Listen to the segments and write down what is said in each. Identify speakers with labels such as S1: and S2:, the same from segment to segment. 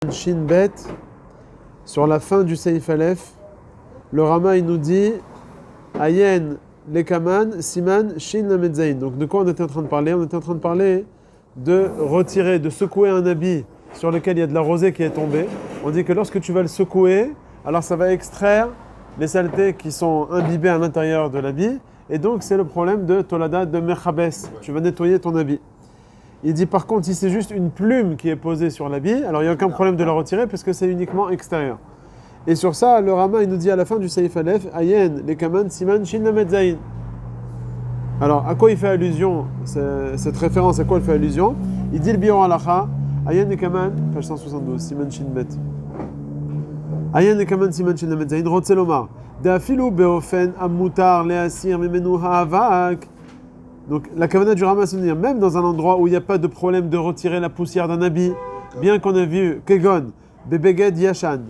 S1: Shin Bet, sur la fin du Seif Aleph, le Rama il nous dit Ayen Lekaman Siman Shin Lametzain. Donc de quoi on était en train de parler? On était en train de parler de retirer, de secouer un habit sur lequel il y a de la rosée qui est tombée. On dit que lorsque tu vas le secouer, alors ça va extraire les saletés qui sont imbibées à l'intérieur de l'habit. Et donc c'est le problème de Tolada de Mechabes. Tu vas nettoyer ton habit. Il dit par contre, si c'est juste une plume qui est posée sur l'habit, alors il n'y a aucun problème de la retirer parce que c'est uniquement extérieur. Et sur ça, le Rama il nous dit à la fin du Seif Aleph, Ayen, Lekaman, Siman, Shin Lametzain. Alors à quoi il fait allusion, cette référence, à quoi il fait allusion? Il dit le Biur Halacha, Ayen Lekaman, page 172, Siman Shin Bet. Ayen Lekaman, Siman Shin Lametzain, Rotzelomar, Deafilu Beofen Amutar Leasir Memenu Haavak. Donc la kavana du Rama, c'est de dire, même dans un endroit où il n'y a pas de problème de retirer la poussière d'un habit, bien qu'on ait vu Kegon, Bebeged Yashan,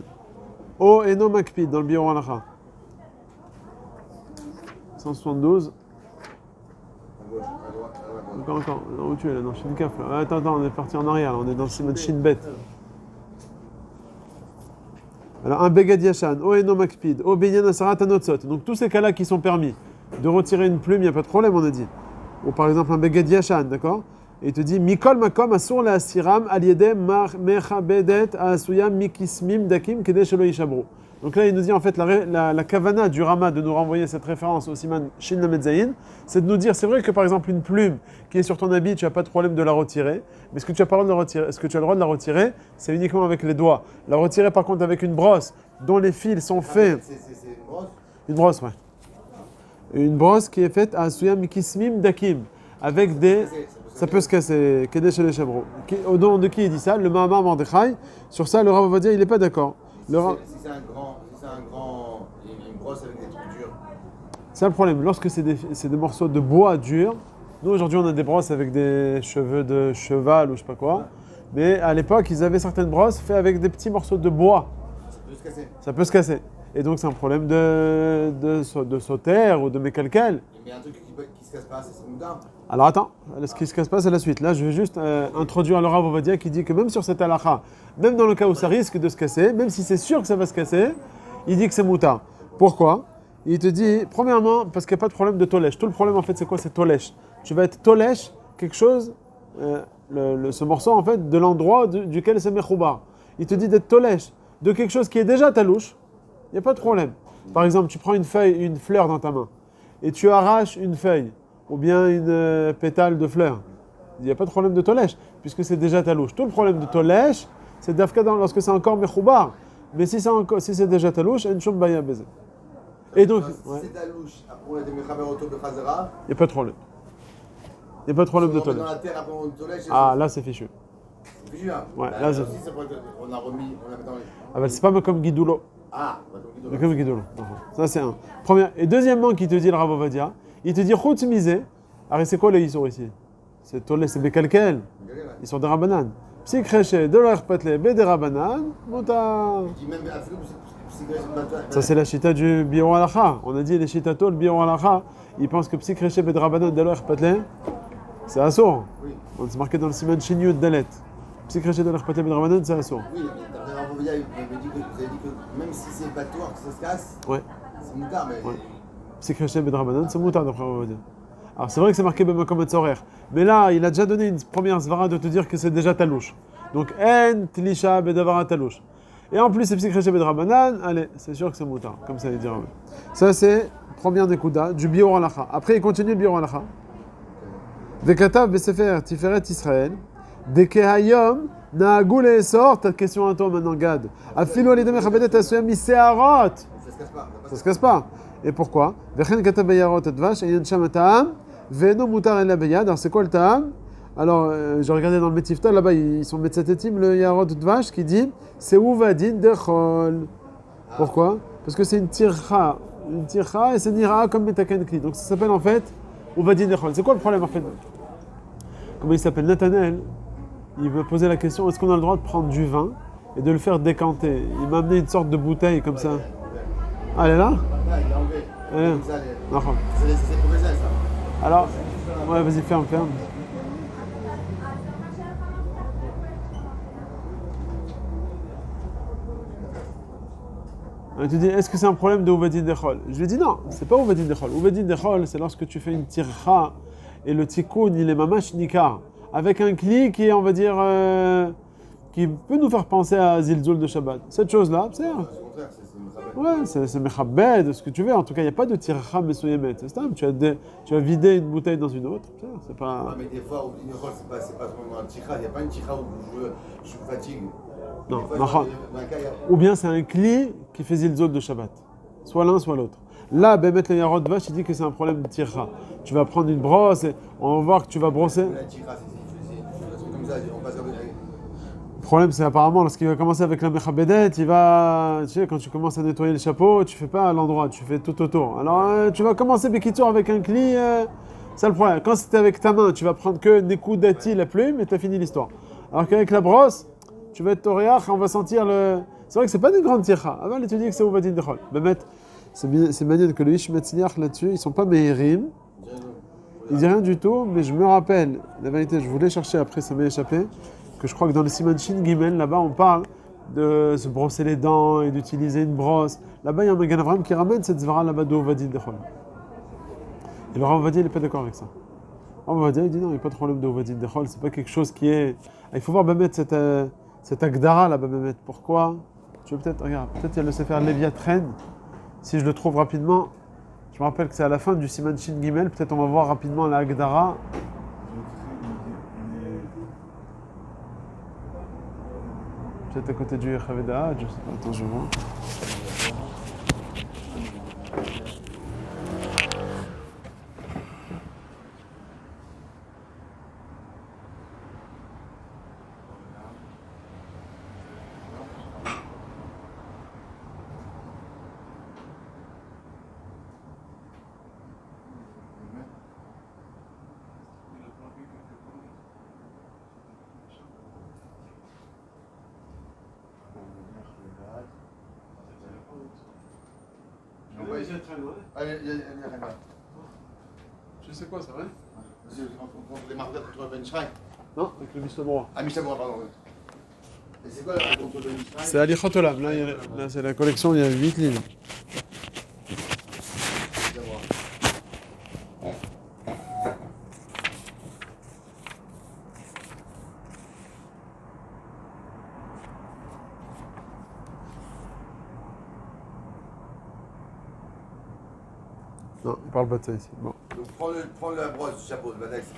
S1: O Eno Makpid, dans le Biur Halacha. 172. Encore. Où tu es là? Dans Shin Kaf. Attends, on est parti en arrière, là. On est dans le Siman Shin Bet. Alors un Beged Yashan, O Eno Makpid, O Binyan Asarat Anotzot. Donc tous ces cas-là qui sont permis de retirer une plume, il n'y a pas de problème, on a dit. Ou par exemple un Beged Yashan, d'accord? Et il te dit Mikol Makom Asur la Asiram Aliede Mechabedet Asuyam Mikismim Dakim Kede Shelo Yishabru. Donc là il nous dit en fait la kavana du Rama de nous renvoyer cette référence au Siman Shin Lametzain, c'est de nous dire c'est vrai que par exemple une plume qui est sur ton habit, tu n'as pas de problème de la retirer, mais est-ce que tu as pas le droit de la retirer? Est-ce que tu as le droit de la retirer? C'est uniquement avec les doigts. La retirer par contre avec une brosse dont les fils sont faits.
S2: C'est une brosse?
S1: Une brosse, ouais. Une brosse qui est faite à Asuyam Mikismim Dakim, avec des... Ça peut se casser. Kedesh el Shabro. Au nom de qui il dit ça? Le Mahamar Mordechai. Sur ça, le Rav va dire il n'est pas d'accord.
S2: Si c'est un grand, une brosse avec des trucs durs.
S1: C'est le problème. Lorsque c'est des morceaux de bois durs, nous aujourd'hui on a des brosses avec des cheveux de cheval ou je sais pas quoi, mais à l'époque ils avaient certaines brosses faites avec des petits morceaux de bois.
S2: Ça peut se casser.
S1: Ça peut se casser. Et donc c'est un problème de sauter ou de mécalquel.
S2: Mais il y a un truc qui se casse pas, c'est moutarde.
S1: Alors attends, ce qui se casse pas c'est la suite. Là je vais juste introduire le Rav Ovadia qui dit que même sur cette halakha, même dans le cas où ça risque de se casser, même si c'est sûr que ça va se casser, il dit que c'est moutard. Pourquoi? Il te dit, premièrement, parce qu'il n'y a pas de problème de tolèche. Tout le problème en fait c'est quoi? C'est tolèche. Tu vas être tolèche quelque chose, ce morceau en fait, de l'endroit duquel c'est mechoubar. Il te dit d'être tolèche de quelque chose qui est déjà talouche. Il n'y a pas de problème. Par exemple, tu prends une feuille, une fleur dans ta main, et tu arraches une feuille, ou bien une pétale de fleur. Il n'y a pas de problème de tolèche, puisque c'est déjà talouche. Tout le problème de tolèche, c'est d'afka lorsque c'est encore mechoubar. Mais si c'est déjà talouche, en shum baya beze. Et donc,
S2: si c'est talouche, après on a des mechaber auto de chazera.
S1: Il n'y a pas de problème. Il n'y a pas de problème de
S2: On met
S1: tolèche.
S2: dans la terre, après on tolèche.
S1: Ah, là c'est fichu.
S2: C'est fichu, hein?
S1: Ouais,
S2: Bah,
S1: là c'est
S2: aussi, on a remis, on a mis dans les...
S1: Ah ben c'est pas comme Guidoulo.
S2: Ah, bah donc il
S1: Comme Guidoulo. Ça c'est un. Et deuxièmement, qui te dit le Rav Ovadia, il te dit Chutz misé. Alors c'est quoi les Issour ici? C'est Tolé, c'est Bekalkel. Ils sont des Rabanan. Psy Créché, de leur patlé, B des Rabanan, Mouta.
S2: Il dit même à Philippe,
S1: Ça c'est la chita du Biur Halacha. On a dit les chitato, le Biur Halacha, ils pensent que Psy Créché, B des Rabanan, de leur patlé, c'est assour.
S2: Oui.
S1: On s'est marqué dans le Siman Shinyut Dalet. Psy Créché, de leur patlé, B des Rabanan, c'est assour.
S2: Oui, mais d'après Rav Ovadia, vous avez dit que même si c'est battoir, que ça se casse,
S1: Ouais.
S2: c'est moutard, mais...
S1: Ouais. Psy Créché, B des Rabanan, c'est moutard d'après Rav Ovadia. Alors c'est vrai que c'est marqué Bemakom Etzorer, mais là il a déjà donné une première svara de te dire que c'est déjà talouche. Donc en tlisha bedavara talouche. Et en plus c'est psychréché bedrabanan, allez, c'est sûr que c'est moutard, comme ça il dira. Ça c'est première dékouda du Biur Halacha. Après il continue le Biur Halacha. Vekatav besefer Tiferet Israël, dekehayom na'agu le'esor, ta question à toi maintenant Gad. Afilu alidem mechabedet asuyam miseharot.
S2: Ça se casse pas.
S1: Ça se casse pas. Et pourquoi? Vechen katav beyarot advash, ayen sham ta'am. Veno mutar el abeyad. Alors c'est quoi le ta'am? Alors j'ai regardé dans le Metifta, là-bas ils sont Metzatetim, le Yarot Dvash qui dit c'est Ouvadin Dechol. Pourquoi? Parce que c'est une tircha et c'est nira comme Metakenkli. Donc ça s'appelle en fait Ouvadin Dechol. C'est quoi le problème en fait? Comment il s'appelle? Nathanaël, il me posait la question est-ce qu'on a le droit de prendre du vin et de le faire décanter? Il m'a amené une sorte de bouteille comme ça. Ah, elle est là?
S2: Là, il a enlevé. C'est professionnel ça.
S1: Alors, ouais, vas-y, ferme. Et tu dis, est-ce que c'est un problème de Ouvadin Dechol? Je lui dis non, c'est pas Ouvadin Dechol. Ouvadin Dechol, c'est lorsque tu fais une tircha et le tikkun, il est mamash nikar. Avec un cli qui est, on va dire, qui peut nous faire penser à Zilzul de Shabbat. Cette chose-là, c'est.
S2: Au contraire, c'est
S1: Ouais, c'est mechabed, ce que tu veux. En tout cas, il n'y a pas de tircha mesoyemet. C'est ça, tu vas vider une bouteille dans une autre. C'est pas.
S2: Ouais, mais des fois, au dîner, c'est pas vraiment un tircha. Il n'y a pas une tircha où je me fatigue.
S1: Non,
S2: Des fois, dans un cas, il y a-
S1: ou bien c'est un cli qui fait zilzol de Shabbat. Soit l'un, soit l'autre. Là, Bémet le Yarod Vache, il dit que c'est un problème de tircha. Tu vas prendre une brosse et on va voir que tu vas brosser.
S2: La tircha, c'est un truc comme ça. On passe avec.
S1: Le problème, c'est apparemment, lorsqu'il va commencer avec la mechabedet, il va. Tu sais, quand tu commences à nettoyer le chapeau, tu fais pas à l'endroit, tu fais tout autour. Alors, tu vas commencer Bekitour avec un cli. C'est le problème. Quand c'était avec ta main, tu vas prendre que Nekudati, la plume, et tu as fini l'histoire. Alors qu'avec la brosse, tu vas être Toréach, on va sentir le. C'est vrai que c'est pas des grandes tircha. Avant, tu dis que c'est Ouvadin Dechol. Bémet, c'est manière que le Ish Matzliach là-dessus, ils sont pas mehirim. Il dit rien du tout, mais je me rappelle, la vérité, je voulais chercher après, ça m'est échappé, que je crois que dans le Siman Shin Gimel, là-bas, on parle de se brosser les dents et d'utiliser une brosse. Là-bas, il y a un Magan Avram qui ramène cette zvara là-bas d'Ouvadin Dechol. Et le Rav Ovadia, il n'est pas d'accord avec ça. Rav Ovadia, il dit non, il n'y a pas de problème d'Ouvadin Dechol, c'est pas quelque chose qui est. Il faut voir Bémet cette Agdara là-bas, Bémet. Pourquoi? Tu veux peut-être, regarde, peut-être il y a le Sefer Léviatren. Si je le trouve rapidement, je me rappelle que c'est à la fin du Siman Shin Gimel, peut-être on va voir rapidement la Agdara. Peut-être à côté du Yechavedah, je sais pas, attends, je vois.
S2: Allez, rien.
S1: Tu sais quoi, c'est vrai?
S2: Contre les marqueurs contre Ben Shrai.
S1: Non, avec le Mishnah.
S2: Ah, Michel Moura, pardon. Et c'est quoi la contre Ben Shrai?
S1: C'est Ali Khotolam, là c'est la collection, il y a 8 lignes. Non, il parle pas de ça ici. Bon.
S2: Donc prends la brosse du chapeau, le Badex.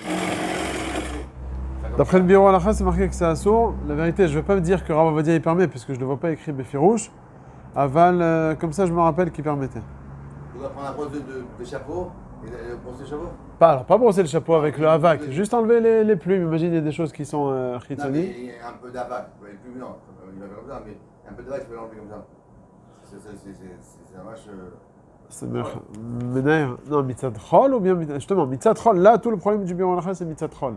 S1: D'après le bureau Halakha, c'est marqué que c'est assourd. La vérité, je ne vais pas me dire que Rav Ovadia il permet, puisque je ne le vois pas écrit Befirouche. Aval, comme ça, je me rappelle qu'il permettait.
S2: Tu dois prendre la brosse de chapeau et brosser le chapeau.
S1: Alors, pas brosser le chapeau avec le havac, juste enlever les plumes. Imagine, il y a des choses qui sont
S2: Non, mais
S1: chitsoni.
S2: il y a un peu d'avac. Les plumes, non, il va faire comme ça, mais un peu d'avac, tu peux l'enlever comme ça. C'est un vache.
S1: C'est Menayer. Non, mitzat chol ou bien justement, mitzat chol. Là, tout le problème du bureau Halakha, c'est mitzat chol.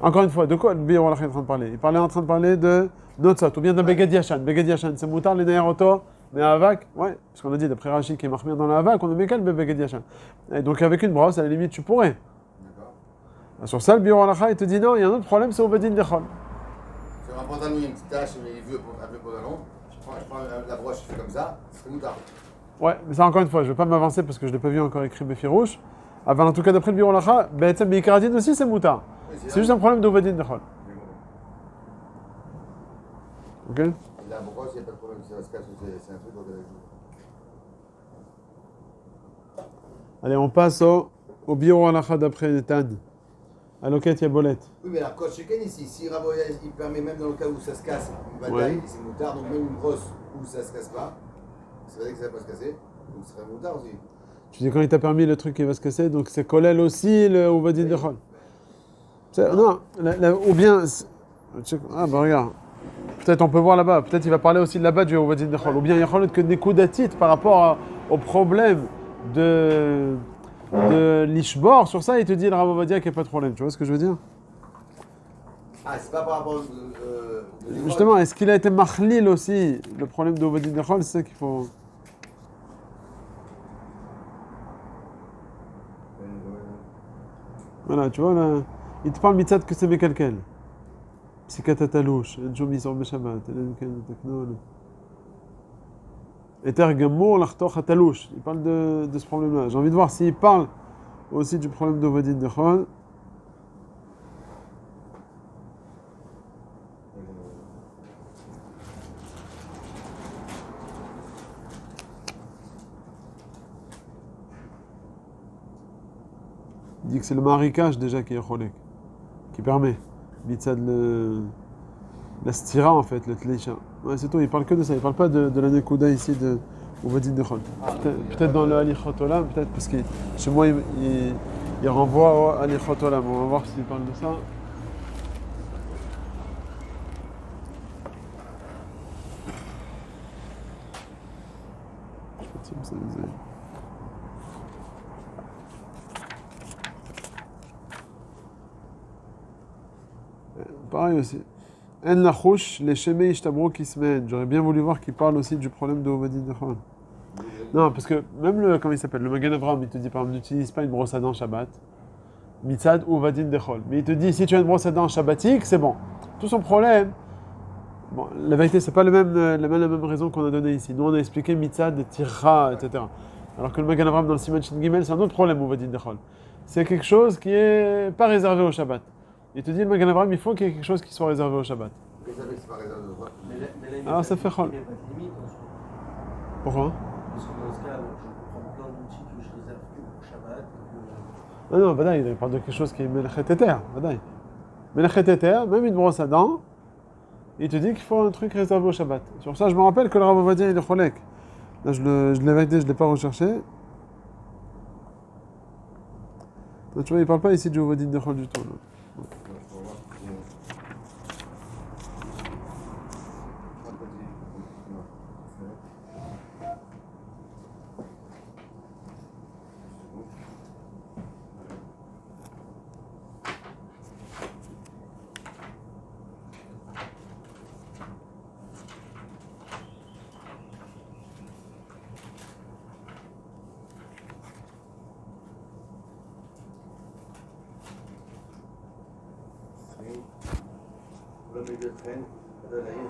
S1: Encore une fois, de quoi le bureau Halakha est en train de parler? Il est en train de parler de notzot ou bien de beged yashan. Beged yashan, c'est moutar, les nayer auto, mais avak, ouais, parce qu'on a dit d'après Rachid qui est marqué dans le avak, on a quel beged yashan. Et donc avec une brosse, à la limite, tu pourrais.
S2: D'accord.
S1: Sur ça, le bureau Halakha, il te dit non, il y a un autre problème, c'est Ouvadin Dechol.
S2: Sur un pantalon, il y a une petite tache, mais il veut un peu pantalon. Je prends la broche, je fais comme ça, c'est moutard.
S1: Ouais, mais ça encore une fois, je ne vais pas m'avancer parce que je ne l'ai pas vu encore écrit Befirouche. Avant, en tout cas, d'après le bureau Halakha, Beikaradin aussi, c'est moutar.
S2: Oui,
S1: C'est juste un problème d'Ouvadin Dechol. Ok?
S2: La brosse, il n'y a pas de problème, ça se casse, c'est un truc qu'on a.
S1: Allez, on passe au bureau Halakha d'après Netan. À Loket Yabolette.
S2: Oui, mais alors, quand Sheken ici, si Ravoya, il permet même dans le cas où ça se casse, une bataille,
S1: Ouais.
S2: c'est moutard, donc même une brosse où ça se casse pas, c'est vrai que ça va pas se casser, donc ce serait moutard aussi.
S1: Tu dis quand il t'a permis le truc qui va se casser, donc c'est Kolel aussi le Ouvadin Dechol. Non, ou bien. Ah bah regarde. Peut-être on peut voir là-bas, peut-être il va parler aussi de là-bas du Ouvadin Dechol. Ou bien il y a que Nekudatit par rapport au problème de l'Ishbor. Sur ça, il te dit le Rav Ovadia qu'il n'y a pas de problème. Tu vois ce que je veux dire?
S2: Ah, c'est pas par rapport
S1: Justement, est-ce qu'il a été machlil aussi? Le problème de Ouvadin Dechol, c'est ça qu'il faut. Voilà, tu vois là, il te parle mitzat que c'est mekalkel. Psychatalouche, un jour mis en Beshabat, Eter Gamour Lachtoch Hatalouch. Il parle de ce problème-là. J'ai envie de voir s'il parle aussi du problème d'Ovadin Dechol. Il dit que c'est le marécage déjà qui est cholek, qui permet. Mitzad la stira en fait, le tleisha. Ouais, c'est tout, il parle que de ça, il parle pas de la nekuda ici de Ovadin Dechol. Peut-être dans le Alichot Olam, peut-être parce que chez moi il renvoie au Alichot Olam. On va voir s'il parle de ça. Je sais pas si ça nous aide. Pareil aussi. En lachouch, les shemei ishtabro qui se mènent. J'aurais bien voulu voir qu'il parle aussi du problème de Ovadin Dechol. Non, parce que même comment il s'appelle, le Magen Avraham, il te dit par exemple, n'utilise pas une brosse à dents Shabbat, Mitzad ou Ovadin Dechol. Mais il te dit, si tu as une brosse à dents Shabbatique, c'est bon. Tout son problème, bon, la vérité, c'est pas la même raison qu'on a donnée ici. Nous, on a expliqué Mitzad, Tirra, etc. Alors que le Magen Avraham dans le Siman Shin Gimel, c'est un autre problème, Ovadin Dechol. C'est quelque chose qui est pas réservé au Shabbat. Il te dit, le Magen Avraham, il faut qu'il y ait quelque chose qui soit réservé au Shabbat. Alors ça fait chol. Pourquoi?
S3: Parce que dans ce cas, je prends plein d'outils que je réserve que pour Shabbat.
S1: Ah non, Badaï, il parle de quelque chose qui est Melchet Eter. Badaï. Melchet Eter, même une brosse à dents, il te dit qu'il faut un truc réservé au Shabbat. Sur ça, je me rappelle que le Rav Ovadia il est cholek. Là, je l'ai validé, je ne l'ai pas recherché. Non, tu vois, il ne parle pas ici du Ovadin Dechol du tout. Là.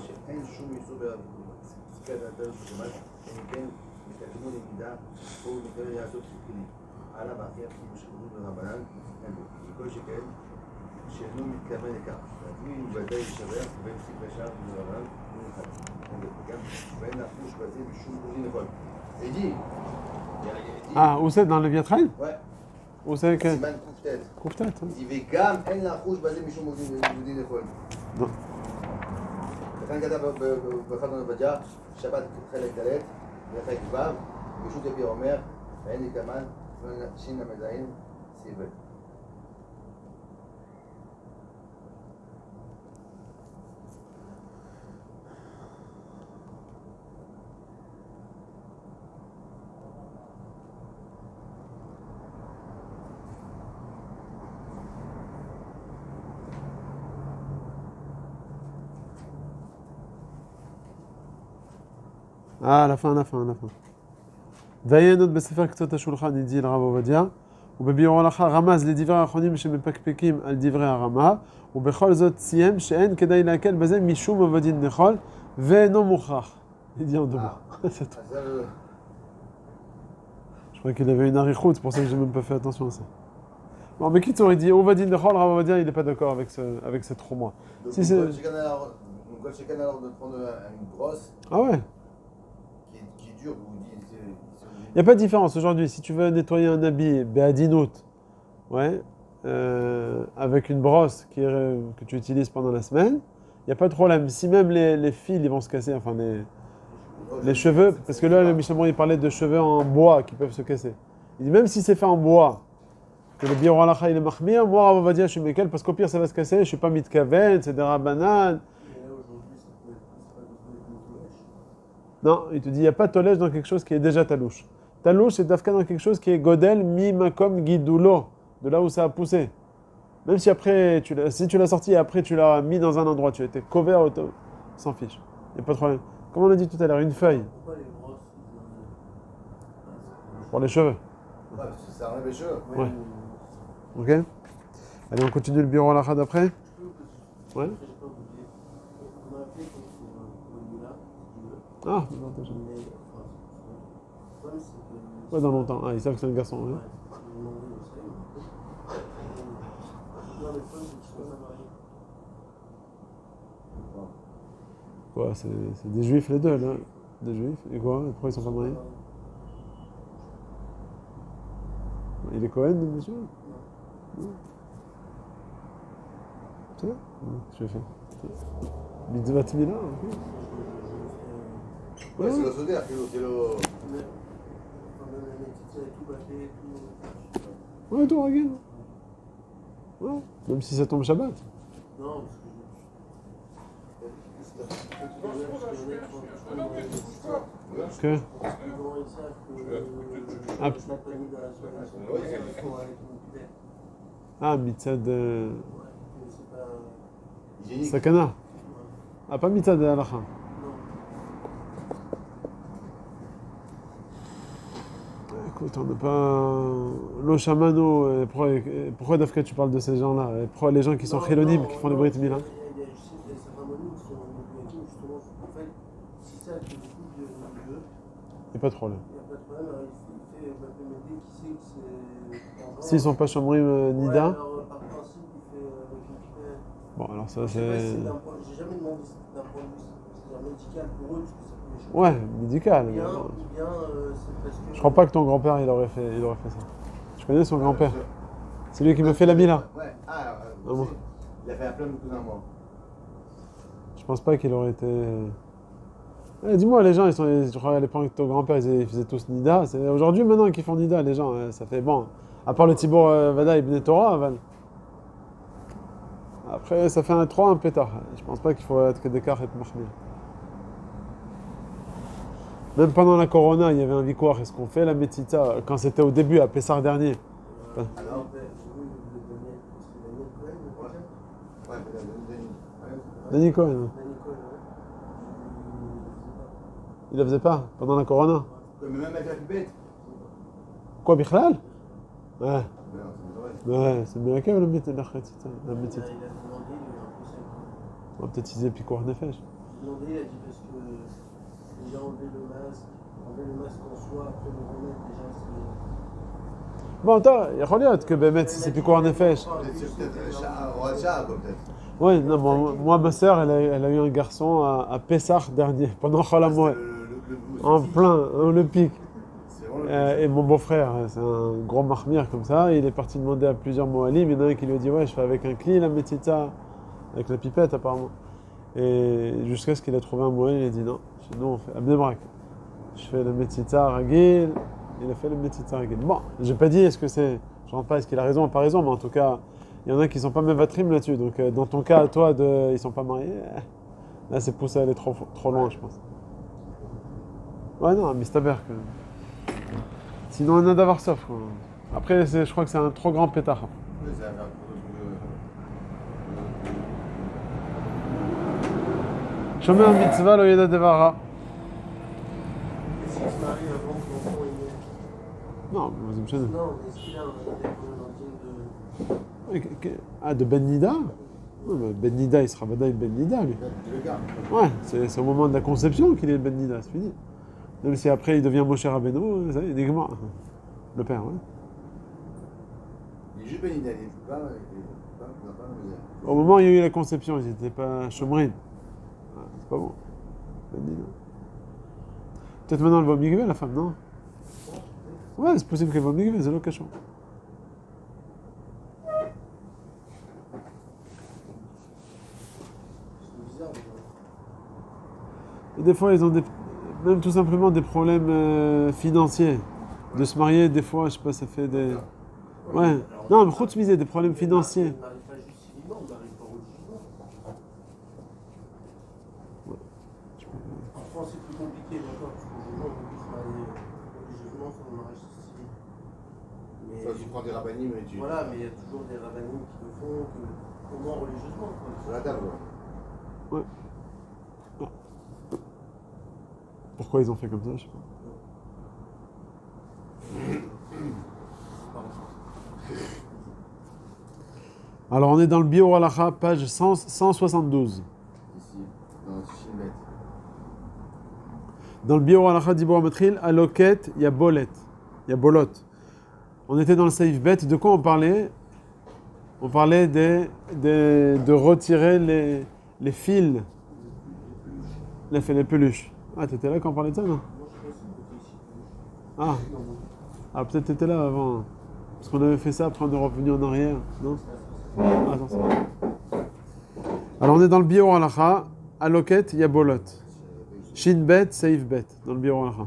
S2: שאין שום איסור בפסקת הדרך בשבת, אם כן, מתקנו למידה, או מתקנו לעשות תפקידים. הלאה בהכי אפילו שכנות ברבנן, אין בו. וכל שכן, שאינו מתכוון לכך. והדין ודאי לשבח, ובין פסיק וישר ברבנן, אין אחד. ואין לחוש בזה בשום דין לכל. עדי.
S1: Ah, où c'est dans le Vietral?
S2: Ouais.
S1: Où c'est que?
S2: סימן קופטט.
S1: קופטט.
S2: וגם אין לחוש בזה משום דין לכל.
S1: Non.
S2: לכן כתב באחד הנבג'ה, שבת חלק ד' וחלק ו', ושו"ת יביא אומר, ואין לי כמן, שין למדעים, סיבל.
S1: Ah, à la fin. Dayanot בספר קצות השולחן, il dit le Rav Ovadia, ובביאור הלכה רמז לדברי האחרונים שמפקפקים על דברי הרמה, ובכל זאת סיים שאין כדאי להקל בזה משום עובדין דחול, ואינו מוכרח. Il dit en deux mots. C'est tout. Je crois qu'il avait une arichoute, c'est pour ça que j'ai même pas fait attention à ça. Bon, mais qui t'aurait dit Ovadin Dechol, Rav Ovadia, il n'est pas d'accord avec ces 3 mois.
S2: Donc,
S1: Si c'est...
S2: quand chacun alors de prendre une brosse
S1: Ah ouais.
S2: qui dure, vous dites.
S1: Il n'y a pas de différence aujourd'hui. Si tu veux nettoyer un habit, béadinout, ouais, avec une brosse que tu utilises pendant la semaine, il n'y a pas de problème. Si même les fils ils vont se casser, enfin les cheveux, parce que là, le Mishnah il parlait de cheveux en bois qui peuvent se casser. Il dit même si c'est fait en bois, que le bior halacha il est mahmir, moi on va dire je suis mekel parce qu'au pire ça va se casser, je suis pas mitkaven, c'est des rabanan. Non, il te dit il n'y a pas de tolège dans quelque chose qui est déjà talouche. Talouche, c'est dafka dans quelque chose qui est godel mi makom guidoulo, de là où ça a poussé. Même si après, si tu l'as sorti et après tu l'as mis dans un endroit, tu étais couvert, s'en fiche. Il n'y a pas de problème. Comme on a dit tout à l'heure, une feuille.
S3: Pourquoi les brosses
S1: Pour les cheveux.
S2: Ouais, parce que ça enlève les cheveux.
S1: Ouais. Ok. Allez, on continue le bureau à la rade après. Ouais.
S3: On m'a appelé pour une moula, si tu veux.
S1: Ah,
S3: Mais, enfin, problème, c'est que.
S1: Ouais, dans longtemps. Ah, ils savent que c'est un garçon.
S3: Ouais,
S1: Hein.
S3: ils m'ont demandé, vous savez, mais. Non, le problème, c'est qu'ils sont pas mariés.
S1: Quoi, c'est des juifs les deux, là. Des juifs. Et quoi? Et pourquoi ils sont pas mariés? Il est Cohen, monsieur? Non. C'est ça? Je fais. Mitzvah Tmila, ok.
S2: Ouais, c'est le soder, c'est le.
S1: Ouais, toi, regarde. Ouais, même si ça tombe Shabbat.
S3: Non, parce que.
S1: Que.
S3: Comment ils savent que.
S1: Ah.
S3: Je pas mis dans la soirée, ils sont avec une pipette.
S1: Ah, mitzad.
S3: Ouais, mais c'est pas.
S2: Hygiénique.
S1: Sakana. Ah, pas mitzad de halacha.
S3: Non.
S1: Écoute, on n'a pas. Lo Shamano, pourquoi Dafka tu parles de ces gens-là? Et pourquoi les gens qui sont chilonimes, qui font les Brit Mila?
S3: Il y a certains monis qui sont obligatoires, justement. En fait, si ça qui découle de Dieu,
S1: Il n'y a pas de problème.
S3: il n'y a pas de problème. Alors, il fait mathématiques qui sait que c'est.
S1: S'ils sont pas Shomrim Nida.
S3: Ouais, alors, par principe, il fait avec une pipette.
S1: Bon, alors ça,
S3: Je sais pas si
S1: c'est.
S3: c'est d'un point. J'ai jamais demandé si c'est d'un point de vue c'est-à-dire médical pour eux, parce que ça peut les choquer.
S1: Ouais, médical.
S3: Ou
S1: Mais
S3: bien,
S1: bon.
S3: ou bien c'est parce que.
S1: Je crois pas que ton grand-père il aurait fait ça. Je connais son grand-père. C'est lui qui me fait la Mila.
S2: Ouais,
S1: bon.
S2: Il a fait un plein de cousins, moi.
S1: Je pense pas qu'il aurait été. Dis-moi, les gens, je crois à l'époque que ton grand-père, ils faisaient tous Nida. C'est aujourd'hui, maintenant, qu'ils font Nida, les gens. Ça fait bon. À part le Tibor Vada Ibn Torah, Aval. Après, ça fait un pétard. Je pense pas qu'il faut être que d'écart et mahmir. Même pendant la Corona, il y avait un victoire. Est-ce qu'on fait la Metita quand c'était au début, à Pessar dernier?
S2: Alors,
S3: Ouais,
S1: Danny Cohen.
S3: Danny Cohen, ouais.
S1: Il la faisait pas pendant la Corona.
S2: mais même avec la pipette.
S1: Quoi, Bichlal? Ouais.
S2: Non, c'est vrai.
S1: Ouais, c'est bien que la Metita.
S3: Il a demandé, il a eu un conseil.
S1: On va peut-être utiliser Picour Nefesh.
S3: Il a demandé, il a dit parce que déjà enlever le masque en soi, après le remettre, déjà c'est.
S1: Bon, attends, il y a rien que Bémet, si c'est Picour Nefesh.
S2: C'est peut-être un roi de chat, quoi, peut-être.
S1: Ouais, non, moi, ma sœur, elle a eu un garçon à Pessah dernier, pendant Cholamoy. En plein, le pic. Et mon beau-frère, c'est un gros marmire comme ça, il est parti demander à plusieurs moalim, il y en a un qui lui a dit ouais, je fais avec un cli la metita, avec la pipette apparemment. Et jusqu'à ce qu'il a trouvé un moalim, il a dit non, chez nous on fait abdebrak. Je fais la metita ragil, il a fait la metita ragil. Bon, j'ai pas dit est-ce que c'est, je rentre pas est-ce qu'il a raison ou pas raison, mais en tout cas, il y en a qui sont pas mevatrim là-dessus. Donc dans ton cas, toi, ils sont pas mariés, là c'est poussé à aller trop loin, je pense. Ouais, non, Mistaber quand même. Sinon, on a d'avoir sauf. Après, je crois que c'est un trop grand pétard. Shomer mitzvah lo yeda devara.
S3: S'il se marie avant que l'enfant est né.
S1: Non, mais c'est une
S3: Non, mais est-ce qu'il a un intime de.
S1: Ah, de Ben Nida? Non, mais Ben Nida, il sera Vadaï Ben Nida, lui. Ouais, c'est au moment de la conception qu'il est Ben Nida, c'est fini. Même si après il devient Moshe Rabbeinu, ça y est, Nigma. Le père, ouais.
S2: Il est juste Ben Nida, il ne pas la misère.
S1: Au moment où il y a eu la conception, ils n'étaient pas Shomrin. Ah, c'est pas bon. Ben Nida. Peut-être maintenant elle va au Migvé, la femme, non? Ouais, c'est possible qu'elle va au Migvé, c'est l'occasion.
S3: C'est bizarre,
S1: Et des fois, ils ont même tout simplement des problèmes financiers. De se marier, des fois, je sais pas, ça fait des. Ouais. Non, mais Khouts misé, des problèmes financiers.
S3: Il n'arrive pas juste civilement, il n'arrive pas religieusement. En France, c'est plus compliqué, d'accord, parce que les gens vont se marier religieusement sur le mariage civil. Mais,
S2: Toi, tu prends des rabbinim et tu.
S3: voilà, mais il y a toujours des rabbinimes qui le font, au moins religieusement. Quoi.
S2: Sur la table,
S1: Ouais. Ah. Pourquoi ils ont fait comme ça, je sais pas. Alors, on est dans le Bio Halacha, page 172.
S2: ici, dans le Shilmet.
S1: Dans le Biur Halacha Dibur Matril, à Loket, il y a Bolet, il y a Bolot. On était dans le Seif Bet, de quoi on parlait? On parlait de retirer les fils, les peluches. Ah, t'étais là quand on parlait de ça, non? Ah, peut-être t'étais là avant. Parce qu'on avait fait ça, après on est revenu en arrière, non? Ah, attends, c'est bon. Alors on est dans le Biur Halacha, à Loket, il y a Bolot. Shin Bet, Seif Bet, dans le Biur Halacha.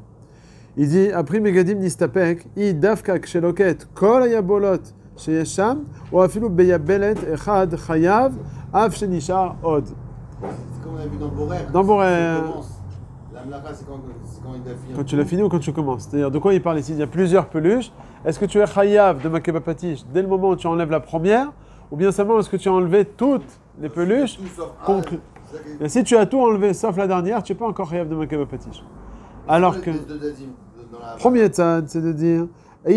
S1: Il dit, après Megadim Nistapek, I Dafka Ksheloket, Kol Ayabolot, שיש שם, או אפילו ביבלת אחד חייב, אף שנשאר עוד.
S2: C'est comme on a vu dans Borer.
S1: Dans Borer.
S2: La mlacha, c'est quand il a fini.
S1: Quand tu l'as fini ou quand tu commences. C'est-à-dire, de quoi il parle ici? Il y a plusieurs peluches. Est-ce que tu es chayav de Makeba Patish dès le moment où tu enlèves la première, ou bien seulement est-ce que tu as enlevé toutes les peluches? Et si tu as tout enlevé sauf la dernière, tu n'es pas encore chayav de Makeba Patish. Alors que, premier tzad, c'est de dire, là,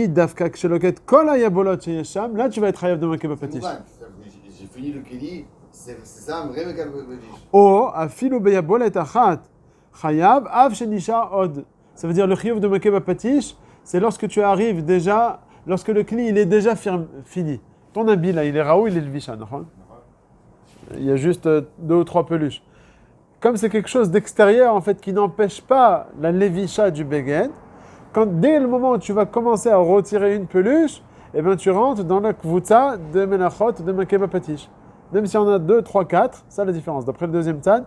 S1: tu vas être chayav de Makeba Patish.
S2: J'ai fini le keli, c'est ça un vrai Makeba Patish.
S1: Ou, afilu beyabolet achat, chayav, av shenisha od. Ça veut dire le chiyuv de Makeba Patish, c'est lorsque tu arrives déjà, lorsque le kli il est déjà fini. Ton habit là, il est raoult, il est levisha, non? Il y a juste 2 ou 3 peluches. Comme c'est quelque chose d'extérieur en fait qui n'empêche pas la levisha du beged, dès le moment où tu vas commencer à retirer une peluche, eh bien tu rentres dans la kvutza de menachot de Makeba Patish. Même si on a 2, 3, 4, ça la différence. D'après le deuxième tzad,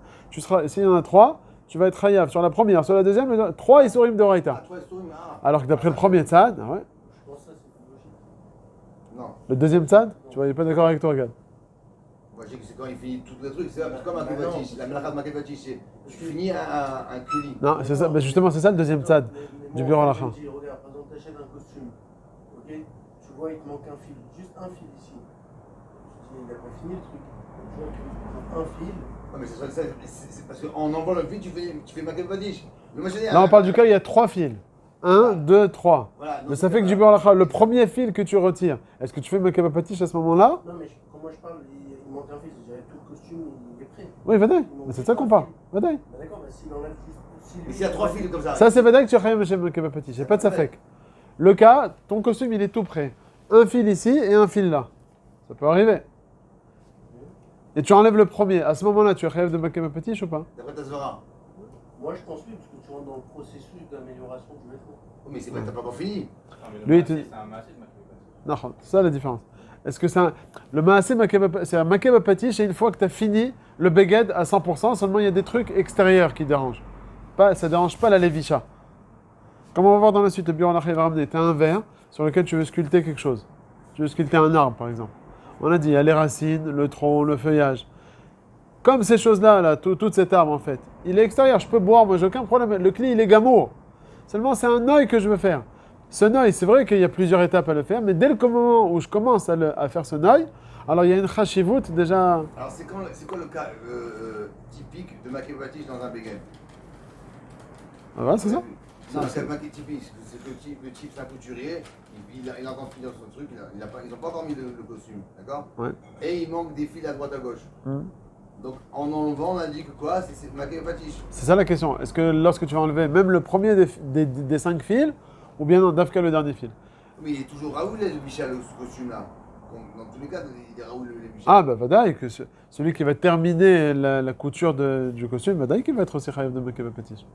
S1: s'il y en a 3, tu vas être chayav sur la première, sur la deuxième, 3 isurim de Raïta. Alors que d'après le premier tzad, ouais.
S2: Non.
S1: Le deuxième tzad, tu vois, il n'est pas d'accord avec toi, regarde.
S2: Moi je sais que c'est quand il finit tout le truc, c'est comme un Makeba Patish. La mlacha de Makeba Patish, c'est tu finis un keli.
S1: Non, c'est ça, ben justement, c'est ça le deuxième tzad du Biur Halacha.
S3: Regarde, par exemple, tu achètes un costume, ok? Tu vois, il te manque un fil, juste un fil ici. Tu dis, il n'a pas fini le truc. Tu vois, tu manque un fil.
S2: Non, mais c'est parce qu'en enlevant le fil, tu fais Makeba Patish.
S1: Là, on parle du cas où il y a 3 fils. 1, 2, 3.
S2: Voilà,
S1: mais ça fait que du Biur Halacha, le premier fil que tu retires, est-ce que tu fais Makeba Patish à ce moment-là?
S3: Non, mais quand moi je parle, il manque un fil, c'est-à-dire tout le costume, il est prêt.
S1: Oui, Vadaï. C'est de ça qu'on parle. Vadaï.
S3: Bah d'accord, mais s'il enlève juste.
S2: Mais s'il y a 3 fils comme ça.
S1: Ça, c'est Vadaï que tu as chayav Hashem Makeba Patish. Il n'y a pas de safek. Le cas, ton costume, il est tout prêt. Un fil ici et un fil là. Ça peut arriver. Et tu enlèves le premier. À ce moment-là, tu as chayav de Makeba Patish ou pas?
S2: D'après ta Zvara.
S3: Moi je pense oui, parce que tu rentres dans le processus d'amélioration du vêtement.
S2: Oh, mais t'as pas encore fini.
S1: Lui, c'est un maasé de Makeba Patish. Non, c'est ça la différence. Est-ce que le maasé Makeba, c'est un Makeba Patish et une fois que tu as fini le beged à 100%, seulement il y a des trucs extérieurs qui dérangent. Ça ne dérange pas la levisha. Comme on va voir dans la suite, le Biur Halacha va ramener, tu as un verre sur lequel tu veux sculpter quelque chose. Tu veux sculpter un arbre par exemple. On a dit, il y a les racines, le tronc, le feuillage. Comme ces choses-là, tout cet arbre en fait, il est extérieur, je peux boire, moi j'ai aucun problème. Le cli, il est gamour. Seulement c'est un œil que je veux faire. Ce œil, c'est vrai qu'il y a plusieurs étapes à le faire, mais dès le moment où je commence à faire ce œil, alors il y a une chashivut déjà.
S2: Alors c'est quoi le cas typique de Makeba Patish dans un beged?
S1: Ah ouais, c'est ça?
S2: Non, c'est pas typique, c'est que le type c'est un couturier, il a encore fini son truc, ils n'ont pas encore mis le costume, d'accord?
S1: Ouais.
S2: Et il manque des fils à droite à gauche. Donc en enlevant, on indique quoi? C'est Makeba Patish.
S1: C'est ça la question. Est-ce que lorsque tu vas enlever même le premier des 5 fils, ou bien non, d'Afka le dernier fil?
S2: Mais il est toujours Raoul le Bichal, ce costume-là. Dans tous les cas, il est Raoul le Bichal.
S1: Ah, bah Vadaï, que celui qui va terminer la couture du costume, Vadaï qui va être aussi chayav de Makeba Patish.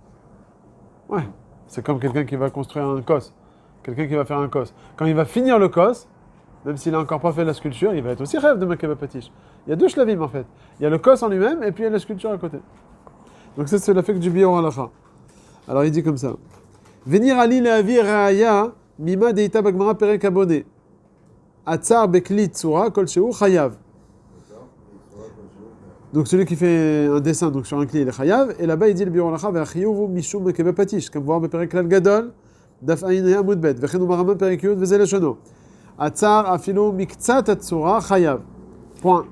S1: Ouais. C'est comme quelqu'un qui va construire un kos. Quelqu'un qui va faire un kos. Quand il va finir le kos, même s'il n'a encore pas fait la sculpture, il va être aussi chayav de Makeba Patish. Il y a 2 shlavim en fait. Il y a le kos en lui-même et puis il y a la sculpture à côté. Donc ça, c'est l'effet du Biur Halacha. Alors il dit comme ça. Venir ali le'avi raya mima deita bagmara perek abone. Atzar bekli tzura kol sheu chayav. Donc celui qui fait un dessin donc sur un cli, il est chayav. Et là-bas, il dit le Biur Halacha ve'achiyuvu mishum Makeba Patish. Comme voir beperek klal gadol daf ayin amud bet. Vechenu marama perek yud veze leshono. Atzar afilu miktzat atzura chayav. Point.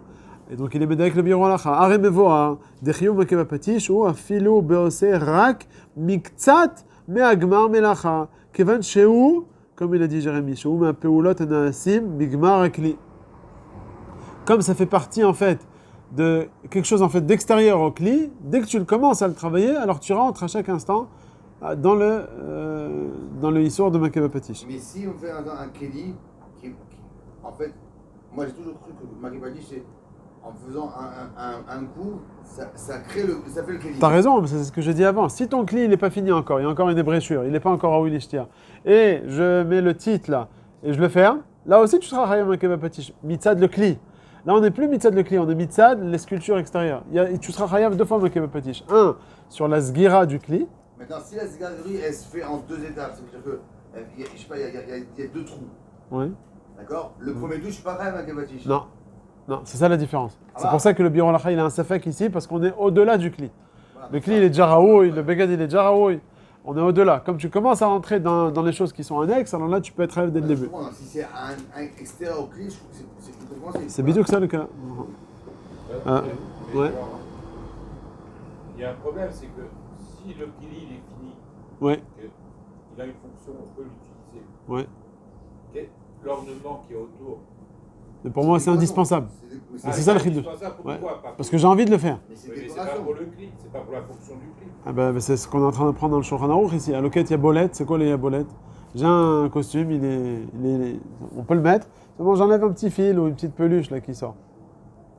S1: Et donc il est médaillé avec le Biur Halacha. Are mevoa dechiyuv Makeba Patish ou afilu beose rak miktzat me'agmar melacha. Kevan sheu, comme il a dit Jérémie, sheu me'apeulot anaasim migmar akli. Comme ça fait partie en fait de quelque chose en fait d'extérieur au cli, dès que tu le commences à le travailler, alors tu rentres à chaque instant dans le Issour de Makeba Patish.
S2: Mais si on fait un Kelly, en fait, moi j'ai toujours cru que Makeba Patish, c'est en faisant un coup, ça fait le Kelly.
S1: T'as raison, c'est ce que j'ai dit avant. Si ton Kli, il n'est pas fini encore, il y a encore une ébréchure, il n'est pas encore à Willishtia, et je mets le titre là, et je le ferme, là aussi tu seras Hayam Makeba Patish. Mitzad le Kli. Là, on n'est plus mitzad le Kli, on est mitzad les sculptures extérieures. Tu seras Hayam 2 fois Makeba Patish. Un, sur la Sgira du Kli.
S2: Maintenant, si la zgazerie, elle se fait en 2 étapes, ça veut dire que, je sais pas, il y a 2 trous.
S1: Oui.
S2: D'accord. Le premier trou, je suis pas Hayam Makeba Patish.
S1: Non. Non, c'est ça la différence.
S2: Ah
S1: C'est
S2: bah.
S1: pour ça que le Biron Lacha, il a un safek ici, parce qu'on est au-delà du Kli.
S2: Voilà,
S1: Le Kli, il est déjà Raoui, le Begad, il est déjà Raoui. On est au-delà. Comme tu commences à rentrer dans les choses qui sont annexes, alors là, tu peux être rêve dès le début.
S2: Si c'est un extérieur au Kli, je trouve que c'est plus compréhensible.
S1: C'est bidou que ça, le cas. Ah,
S4: Mais
S1: ouais.
S4: genre, il y a un problème, c'est que si le Kili il est fini,
S1: Ouais,
S4: qu'il a une fonction, on peut l'utiliser.
S1: ouais.
S4: L'ornement qui est autour.
S1: Mais pour moi, c'est indispensable.
S2: Mais
S1: c'est ça le
S4: chidouche.
S1: chidouche. Ouais.
S4: Pourquoi
S1: Parce que j'ai envie de le faire.
S2: c'est
S4: Mais c'est pas
S2: décoration.
S4: pour le Kli, c'est pas pour la fonction du Kli.
S1: Ah bah, c'est ce qu'on est en train d'apprendre dans le Shulchan Aruch ici. À Loket, il y a bolette. C'est quoi les bolettes? J'ai un costume, on peut le mettre. Seulement, j'enlève un petit fil ou une petite peluche là qui sort.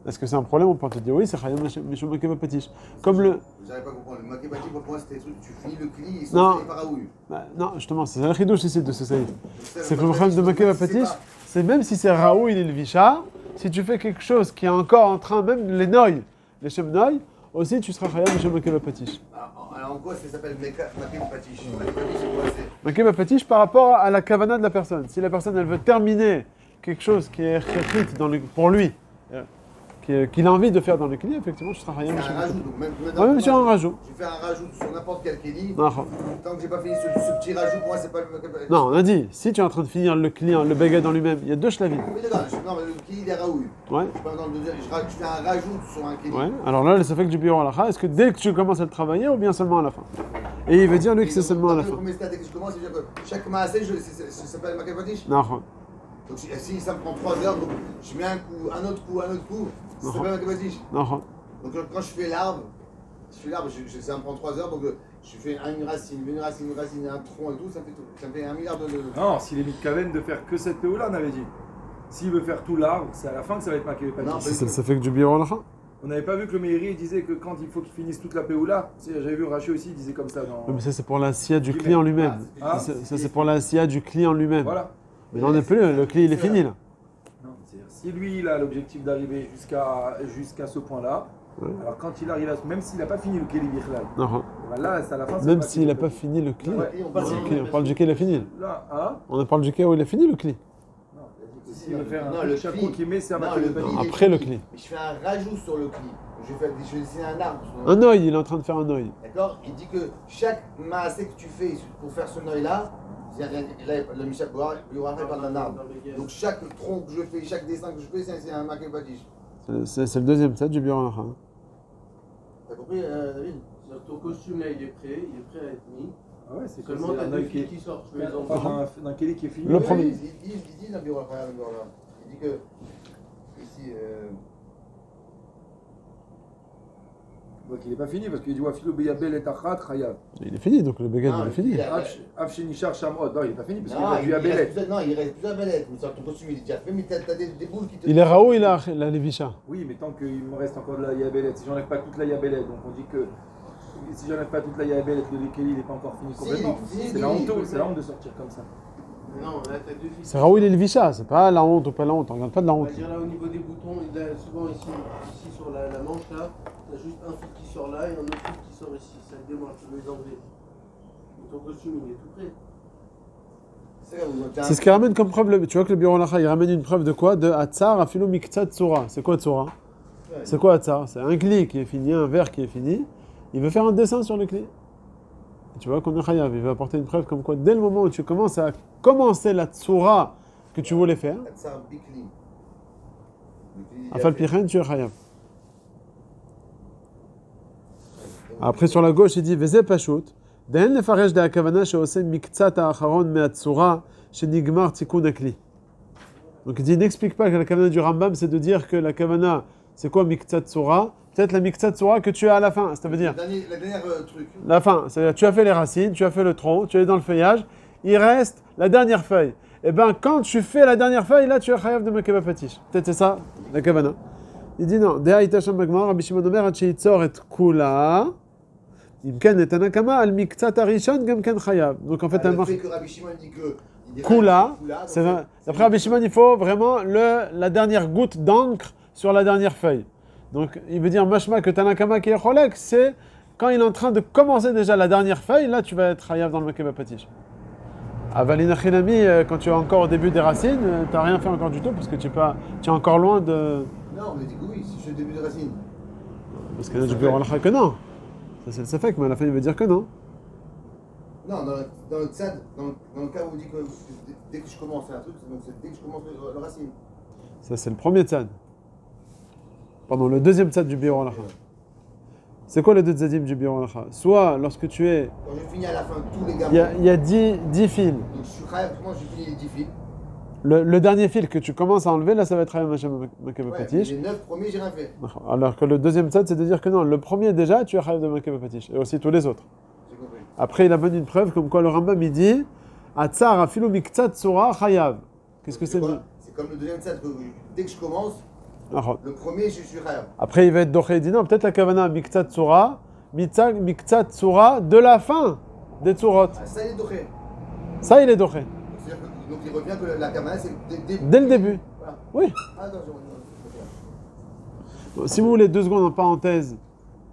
S1: Est-ce que c'est un problème? On peut te dire oui, c'est Chayam Mishum Makeba Patish. Comme le.
S2: Vous n'arrivez pas à comprendre. Le Makeba Patish, pour moi, c'était des trucs, tu finis le Kli, ils
S1: Non.
S2: sont finis par Raoui.
S1: Bah, non, justement, c'est le chidouche ici de ce saïd. C'est que le
S2: Makeba
S1: problème de Makeba
S2: c'est
S1: Patish,
S2: pas-
S1: c'est même si c'est Raoui il est le Vichar, si tu fais quelque chose qui est encore en train, même les noïs, les Shem Noïs, aussi tu seras Chayam Mishum Makeba Patish.
S2: Alors en quoi ça s'appelle Makeba Patish? Makeba Patish, c'est quoi? C'est
S1: Makeba Patish par rapport à la kavana de la personne. Si la personne elle veut terminer quelque chose qui est écrit pour lui, qu'il a envie de faire dans le Kli, effectivement, tu seras Chayam
S2: un
S1: Mishum
S2: rajout.
S1: Makeba
S2: Donc
S1: Ouais, même sur un rajout.
S2: Je fais un rajout sur n'importe quel Kli.
S1: Non,
S2: Tant que j'ai pas fini ce petit rajout, pour moi, c'est pas le Makeba Patish.
S1: non, on a dit, si tu es en train de finir le client, le bagage dans lui-même, il y a 2 shlavim.
S2: Oui, d'accord. Non, mais le Kli, il est Raoui.
S1: Ouais,
S2: Je suis pas dans le deuxième. Je fais un rajout sur un Kli.
S1: ouais. Alors là, ça fait que du bureau à la fin, est-ce que dès que tu commences à le travailler ou bien seulement à la fin? Et il veut dire lui que c'est seulement à la fin.
S2: Le premier stade que je commence, c'est-à-dire que chaque maasé, ça s'appelle Makeba Patish.
S1: Non,
S2: Donc si ça me prend 3 heures, donc je mets un coup, un autre coup, ça s'appelle Makeba Patish.
S1: non.
S2: Donc quand je fais l'arbre, ça me prend 3 heures, donc je fais une racine, un tronc et tout, ça me fait 1 milliard de...
S5: Non, s'il est Mitkaven de faire que cette PO là, on avait dit. S'il veut faire tout l'arbre, c'est à la fin que ça va être Makeba
S2: Non,
S5: Patish.
S1: Ça fait que du bureau à la fin.
S5: On n'avait pas vu que le Meiri disait que quand il faut qu'il finisse toute la PO là, j'avais vu Rachi aussi, il disait comme ça dans.
S1: Oui, mais ça, c'est pour la SIA du client lui-même.
S5: Ah,
S1: Ça, c'est pour la SIA du client lui-même.
S5: Voilà.
S1: Mais là, on n'est plus, le client, il est fini là.
S5: Non, c'est-à-dire, si lui il a l'objectif d'arriver jusqu'à ce point là,
S1: Ouais.
S5: alors quand il arrive à même s'il n'a pas fini le Keli Bichlal,
S1: Non.
S5: là c'est à la fin. c'est
S1: Même
S5: pas
S1: s'il n'a
S5: Makeba
S1: pas fini le client.
S5: Ouais.
S2: Et on passe
S1: On parle du client, il a fini.
S5: Là, hein.
S1: On parle du client où il a fini le client.
S5: Non, il a dit que s'il veut faire
S2: Non,
S5: un
S2: le
S5: chapeau
S2: Kli.
S5: qu'il met, c'est un
S2: Non,
S5: Makeba
S2: le
S5: Patish.
S2: Kli.
S1: Après le client.
S2: Mais je fais un rajout sur le clip. Je vais dessiner un arbre sur le
S1: Un œil, il est en train de faire un œil.
S2: D'accord. Il dit que chaque maasé que tu fais pour faire ce œil-là, là, le Michel Boar, il aura fait par un arbre. Donc chaque tronc que je fais, chaque dessin que je fais, c'est un Makeba Patish.
S1: C'est le deuxième set du bureau à la fin.
S2: T'as compris, David?
S3: Donc, ton costume là, il est prêt à être mis.
S5: Ah ouais, c'est
S3: Seulement, t'as 2 fils qui sortent. Tu peux les
S5: On
S3: envoyer.
S5: parle d'un Keli qui est fini.
S1: Le
S2: Oui,
S1: premier.
S2: Il dit dans le bureau après, le bureau là. Il dit que ici.
S5: Donc il n'est pas fini parce qu'il dit Wafilo Beyabel et Achat Chayav.
S1: Il est fini, donc le bagage,
S2: Non,
S1: il est fini.
S5: Afshenishar Shamrod. Non, il n'est pas fini parce qu'il
S2: Non,
S5: a vu Abelet.
S2: il reste plus à Belette. Mais ton costume, il est déjà fait, mais t'as des boules qui te.
S1: Il est Raoult, il a la Lévicha.
S5: Oui, mais tant qu'il me reste encore de la Yabelet, si j'enlève pas toute la Yabelet, donc on dit que si j'enlève pas toute la Yabelet, le Keli il n'est pas encore fini complètement. C'est la honte, c'est la honte de sortir comme ça.
S3: Non, là, t'as 2 fils.
S1: C'est Raoult, il est Lévicha, c'est pas la honte ou pas la honte, on regarde pas de la
S3: On
S1: honte.
S3: va dire là au niveau des boutons, il a souvent ici sur la manche là, t'as juste un fil qui sort là et un autre fil qui sort ici. Ça te démarre, tu veux les enlever. Mais ton costume il est tout prêt.
S1: C'est ce qu'il ramène comme preuve. Tu vois que le bureau Lacha, il ramène une preuve de quoi? De Hatzar Afilo Miktsat Tsura. C'est quoi Tsura? C'est quoi Hatzar? C'est un cli qui est fini, un verre qui est fini. Il veut faire un dessin sur le cli. Et tu vois qu'on est chayav. Il veut apporter une preuve comme quoi, dès le moment où tu commences à commencer la Tsura que tu voulais faire,
S2: C'est un bikli.
S1: Afal Pichen, tu es chayav. Après, sur la gauche, il dit Veze Pashut. דהן לפרש דה הכוונה שעושה מקצת האחרון מהצורה שנגמר תיקון הכלי. Donc il dit, n'explique pas que la kavana du Rambam, c'est de dire que la kavana, c'est quoi miktsat tsura? peut-être la Miktsat Tsura que tu as à la fin. Ça veut dire
S2: La dernière truc.
S1: la fin. C'est-à-dire tu as fait les racines, tu as fait le tronc, tu es dans le feuillage, il reste la dernière feuille. Et bien, quand tu fais la dernière feuille, là, tu es chayav de Makeba Patish. Peut-être c'est ça, la Kavana. Il dit non. Dea Itasham Magmar, Rabbi Shimon Omer, Ad Sheitzor et Kula. Imken et Tanakama, Al Miktsat Arishon, Gamken chayav. Donc en fait,
S2: Le fait que Rabbi Shimon dit que.
S1: Kula, d'après Rabbi Shimon, il faut vraiment la dernière goutte d'encre sur la dernière feuille. Donc il veut dire Mashma que Tanakama qui est Cholek, c'est quand il est en train de commencer déjà la dernière feuille, là tu vas être chayav dans le Makeba Patish. Avalina Chinami, quand tu es encore au début des racines, tu n'as rien fait encore du tout parce que tu es encore loin de.
S2: Non, mais dit que oui, si je suis au début de racine.
S1: Parce que là, je peux dire que non. Ça, c'est le safek, mais à la fin, il veut dire que non.
S2: Non, dans le tzad, dans le cas où vous dites que dès que je commence un truc, donc c'est dès que je commence le racine.
S1: Ça, c'est le premier tzad. Pardon, le deuxième tzad du Biur Halacha. C'est quoi le deux tzadim du Biur Halacha? Soit lorsque tu es.
S2: Quand je finis à la fin tous les gamins.
S1: Il y a 10 fils.
S2: Donc je suis chayav, comment je finis les 10 fils.
S1: Le dernier fil que tu commences à enlever, là, ça va être Chayav Makeba
S2: Ouais,
S1: Patish.
S2: les 9 premiers, j'ai rien fait.
S1: Alors que le deuxième tzad, c'est de dire que non, le premier déjà, tu es Chayav de Makeba Patish. Et aussi tous les autres.
S2: J'ai compris.
S1: Après, il amène une preuve comme quoi le Rambam, il dit Atzar afilu miktsat tsura chayav. Qu'est-ce que c'est
S2: C'est comme le deuxième tzad, que dès que je commence,
S1: Ah,
S2: le premier, je suis chayav.
S1: après, il va être doché. Il dit non, peut-être la kavana miktsat tsura, miktsat tsura de la fin des tsurot.
S2: Ah, ça, il est doré.
S1: Ça, il est doché.
S2: Donc il revient que la kamana, c'est
S1: Dès le début.
S2: Voilà.
S1: Oui.
S2: Ah, non,
S1: Si vous voulez 2 secondes en parenthèse,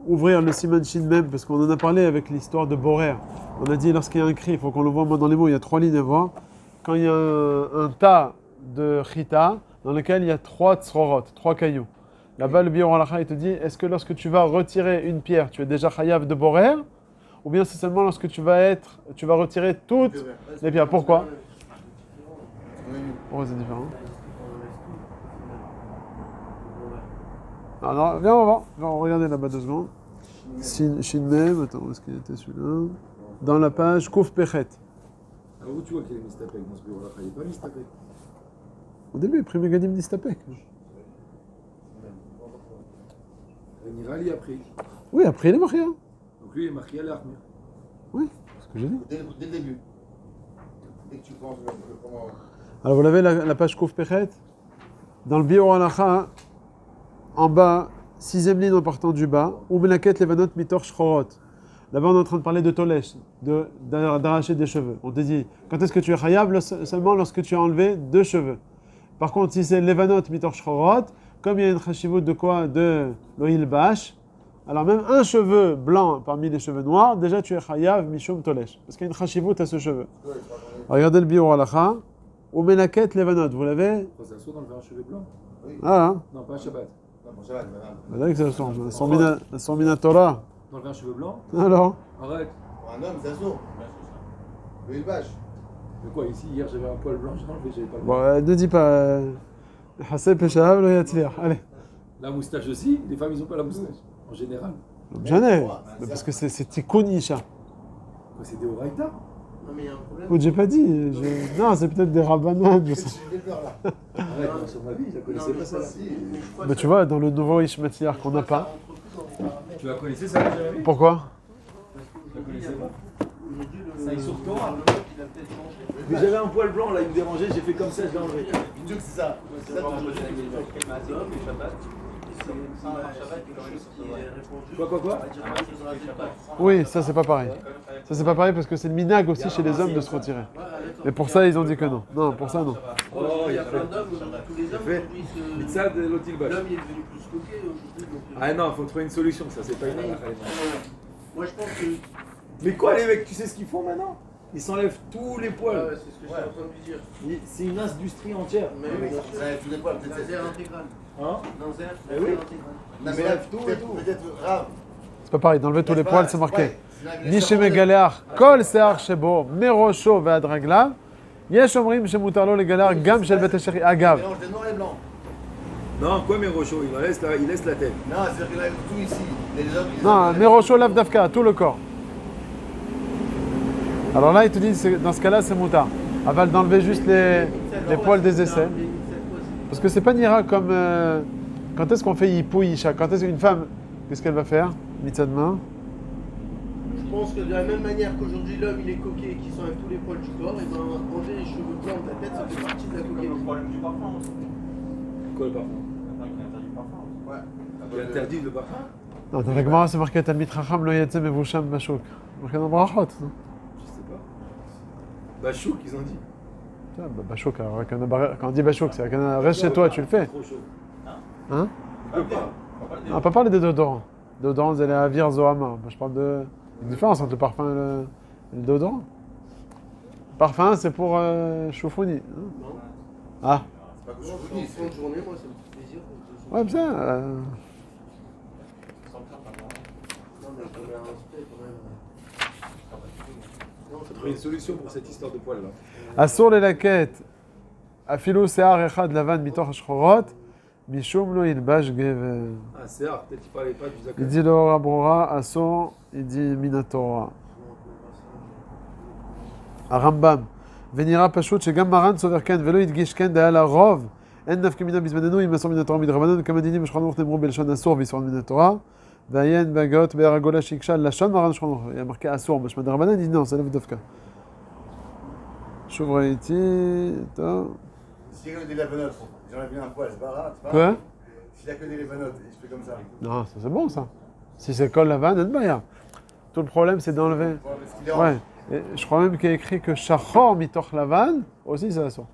S1: ouvrir le Siman Shin même, parce qu'on en a parlé avec l'histoire de Borer. On a dit lorsqu'il y a un cri, il faut qu'on le voit moi dans les mots, il y a 3 lignes à voir. Quand il y a un tas de chita dans lequel il y a 3 tsrorot, 3 cailloux. Là-bas, le Biur Halacha, il te dit, est-ce que lorsque tu vas retirer une pierre, tu es déjà chayav de Borer, ou bien c'est seulement lorsque tu vas retirer toutes les pierres? Pourquoi? Pourquoi c'est différent? Alors, viens, on va voir. On va regarder là-bas 2 secondes. Shin Mem, attends, où est-ce qu'il était celui-là? Dans la page Kouf Pechet.
S5: Alors où tu vois qu'il est mistapek dans ce bureau-là? Il n'est pas mistapek.
S1: Au début, il pris Megadim Nistapek.
S5: Nirali a pris.
S1: Oui, après il est marié.
S5: Donc lui, il est marqué à l'armure.
S1: Oui, c'est ce que j'ai dit.
S2: Dès le début. Dès que tu penses comment.
S1: Alors vous l'avez la page Kouf Pechet. Dans le Biur Halacha, en bas, 6e ligne en partant du bas, ou Menaket Levanot Mitor Shchorot. Là-bas, on est en train de parler de Tolesh, d'arracher des cheveux. On te dit, quand est-ce que tu es chayav? Seulement lorsque tu as enlevé 2 cheveux. Par contre, si c'est Levanot Mitor Shchorot, comme il y a une chashivut de quoi? De l'oil bash, alors même un cheveu blanc parmi les cheveux noirs, déjà tu es chayav Mishum Tolesh. Parce qu'il y a une chashivut à ce cheveu. Regardez le Biur Halacha, ou Menaket Levanot, vous l'avez?
S5: Ça soit dans le un cheveu blanc.
S1: Ah, hein?
S5: Non, pas à Shabbat.
S2: Non, bon, ça va,
S1: Vous voyez que ça sont Minatora.
S5: Dans le un cheveu blanc.
S1: Alors?
S5: Arrête.
S2: pour un homme, c'est un saut. Le vache.
S5: Mais quoi, ici, hier, j'avais un poil blanc, j'ai enlevé, j'avais pas le
S1: Bon,
S5: blanc.
S1: ne dis pas. Hasseb Peshav, le Yatzlir. Allez.
S5: La moustache aussi, les femmes, ils ont pas la moustache. En général.
S1: J'en ai. Mais parce que c'est Tikkun Isha.
S5: Quoi, c'est des Horaïta?
S3: Non, mais il y a un problème.
S1: Ou j'ai pas dit. Non, c'est peut-être des Rabbanan.
S2: J'ai peur là.
S5: Arrête, non, sur ma vie, je la connaissais pas celle-là.
S1: Mais tu vois, dans le nouveau Ishmael qu'on n'a pas.
S5: Tu la connaissais ça, Jérémy?
S1: Pourquoi?
S5: Tu la connaissais pas?
S3: Ça,
S5: il sort tôt, hein.
S3: il a peut-être changé.
S5: Mais j'avais un poil blanc là, il me dérangeait, j'ai fait comme ça, je l'ai enlevé.
S2: Dieu que c'est ça. C'est ça ton
S5: Quoi?
S1: Oui, ça c'est pas pareil. Ça c'est pas pareil parce que c'est le minag aussi chez les hommes de se retirer. Et pour ça, ils ont dit que non. Non, pour ça, non.
S3: Oh, il y a plein d'hommes, tous les hommes
S5: fait.
S3: aujourd'hui,
S5: Mitzad de l'Otilbash.
S3: l'homme il est devenu plus coquet aujourd'hui. Donc,
S5: Ah non, faut trouver une solution, ça c'est pas une halakha.
S3: moi je pense que.
S5: Mais quoi les mecs, tu sais ce qu'ils font maintenant? Ils s'enlèvent tous les
S3: Ouais,
S5: poils.
S3: c'est ce que je suis en train de lui dire.
S5: C'est une industrie entière.
S3: Mais bien sûr.
S2: Ça tous les poils, peut-être c'est
S3: Laser intégral.
S5: Hein?
S3: Laser
S5: Eh oui.
S3: intégral.
S2: Non mais là, peut-être grave.
S1: C'est pas pareil. D'enlever tous les poils, c'est marqué. Nishe Megaleach, Kol Seach Shebo, Merosho Ve'ad Raglav. Yesh Omrim Shemutar Lo Legaleach Gam Shel Bet Hasheri Agav.
S2: Mélange les noirs et blancs.
S5: Non, quoi Mérocho, il laisse la tête.
S2: Non, c'est-à-dire qu'il a tout ici. Les hommes,
S1: Non, Merosho Lav Dafka, tout le corps. Alors là, il te dit, dans ce cas-là, c'est moutar. Aval d'enlever juste les poils des essais. Parce que c'est pas nira comme. Quand est-ce qu'on fait Yipou Isha? Quand est-ce qu'une femme qu'est-ce qu'elle va faire? Mitzadma.
S3: Je pense que de la même manière qu'aujourd'hui l'homme il est coquet et qu'il s'enlève tous les poils du corps, et ben enlever les cheveux blancs de la tête, ça fait partie de la
S4: C'est comme le
S3: coquetterie.
S4: problème du parfum aussi.
S5: Quoi le parfum?
S4: Il y en a qui interdit le parfum aussi.
S2: Ouais.
S5: Qui interdit le parfum?
S1: Non, dans la Gemara, c'est marqué Talmid Chacham lo yetze mevusham bashuk. Marqué dans Brachot. non?
S5: Je sais pas. Bachouk, ils ont dit.
S1: Ah, bah, Bashuk, alors, quand on dit Bashuk, c'est reste chez toi, tu le fais.
S5: Trop chaud.
S1: Hein?
S5: Il peut pas.
S1: On va pas parler des déodorants. Déodorants, vous allez à Vir Zohama. Moi, je parle de. Il y a une différence entre le parfum et le déodorant. Le parfum, c'est pour Choufouni. hein.
S3: Non.
S1: Ah,
S2: C'est pas que je
S3: Moi,
S2: vous
S3: en
S2: dis,
S3: fin de journée, moi ça me fait plaisir.
S1: ouais, bien.
S4: Sans faire parfum.
S3: Non mais je mets un spray quand même. Non,
S5: Faut trouver une solution pour cette histoire de poils là.
S1: Assour les laquettes. Afilou se'ar echad lavan mitoch hashchorot. Mishum lo ilbash gever.
S5: Ah, c'est rare, peut-être qu'il parlait pas du zakat.
S1: Il dit le Ora Brora, Assour, il dit Minatora. הרמב"ם, ונראה פשוט שגם מרן סובר כן ולא הדגיש כן דהיה לרוב, אין נפקא מינה בזמננו אם אסור מן התורה מדרבנן, כמה דינים בשולחן ערוך נאמרו בלשון אסור ואיסור מן התורה, ועיין בהגאות באר הגולה שהקשה לשון מרן בשולחן ערוך, היה מרקע אסור בשמה דרבנן, dit non, c'est לאו דווקא. שוב ראיתי, טוב.
S2: s'il y a que des lavenotes, j'enlève bien un poil, c'est pas grave. c'est pas
S1: Quoi?
S2: grave. S'il y a que des lavenotes, et je fais comme ça.
S1: Non, ça c'est bon ça. Si c'est col la vanne, elle baya. Tout le problème c'est d'enlever.
S2: Ouais, mais ce qui dérange.
S1: Ouais. Et je crois même qu'il y a écrit que Shachor mitoch lavan, aussi c'est assour.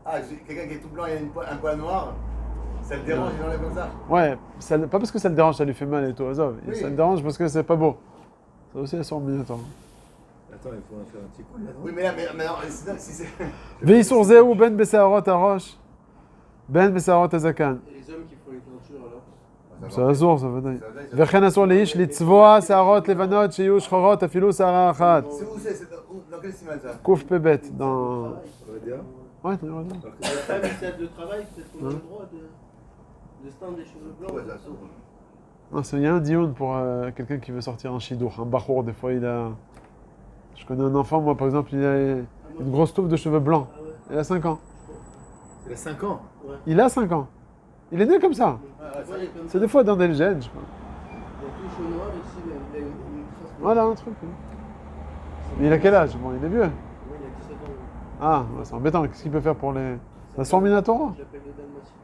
S2: Ah, quelqu'un qui est tout blanc et un poil noir, ça le dérange, il enlève comme ça.
S1: Ouais, pas parce que ça le dérange, ça lui fait mal et tout, azov.
S2: Oui.
S1: Ça le dérange parce que c'est pas beau. Ça aussi, elles sont Minatora.
S5: Attends, il faut en faire un petit coup là, non?
S2: Oui, mais là, mais non, si c'est.
S1: Veisur zeu ben besaarot arosh, ben besaarot azakan.
S3: Et les hommes qui font les teintures alors
S1: C'est assour, ça veut dire. וכן אסור לאיש לצבוע שערות לבנות שיהיו שחורות אפילו שערה אחת.
S2: C'est où c'est dans quel siman ça?
S1: קוף פ"ב, dans...
S5: Ça veut dire?
S1: Ouais, tu regardes.
S5: Alors que
S3: La femme, c'est de travail, peut-être qu'on a le droit de se teindre des cheveux blancs.
S2: Ouais, ça s'ouvre.
S1: Non, il y a un dioun pour quelqu'un qui veut sortir un chidour, un bachour, des fois il a... Je connais un enfant, moi par exemple, il a une grosse touffe de cheveux blancs.
S3: Ah ouais,
S1: Il a 5 ans.
S5: il a 5 ans.
S3: ouais.
S1: Il a 5 ans. Il est né comme ça.
S3: Ouais, il est comme ça.
S1: C'est des fois dans des gènes, je crois.
S3: Il y a tout le cheveu noir ici, il a une trace.
S1: Voilà, un truc. oui. Mais il a quel âge? Bon, il est vieux.
S3: Ouais, il a 17 ans.
S1: Ah, ouais, c'est embêtant. Qu'est-ce qu'il peut faire pour les... Ça sort Minatora.
S3: Je l'appelle le Dalmatien.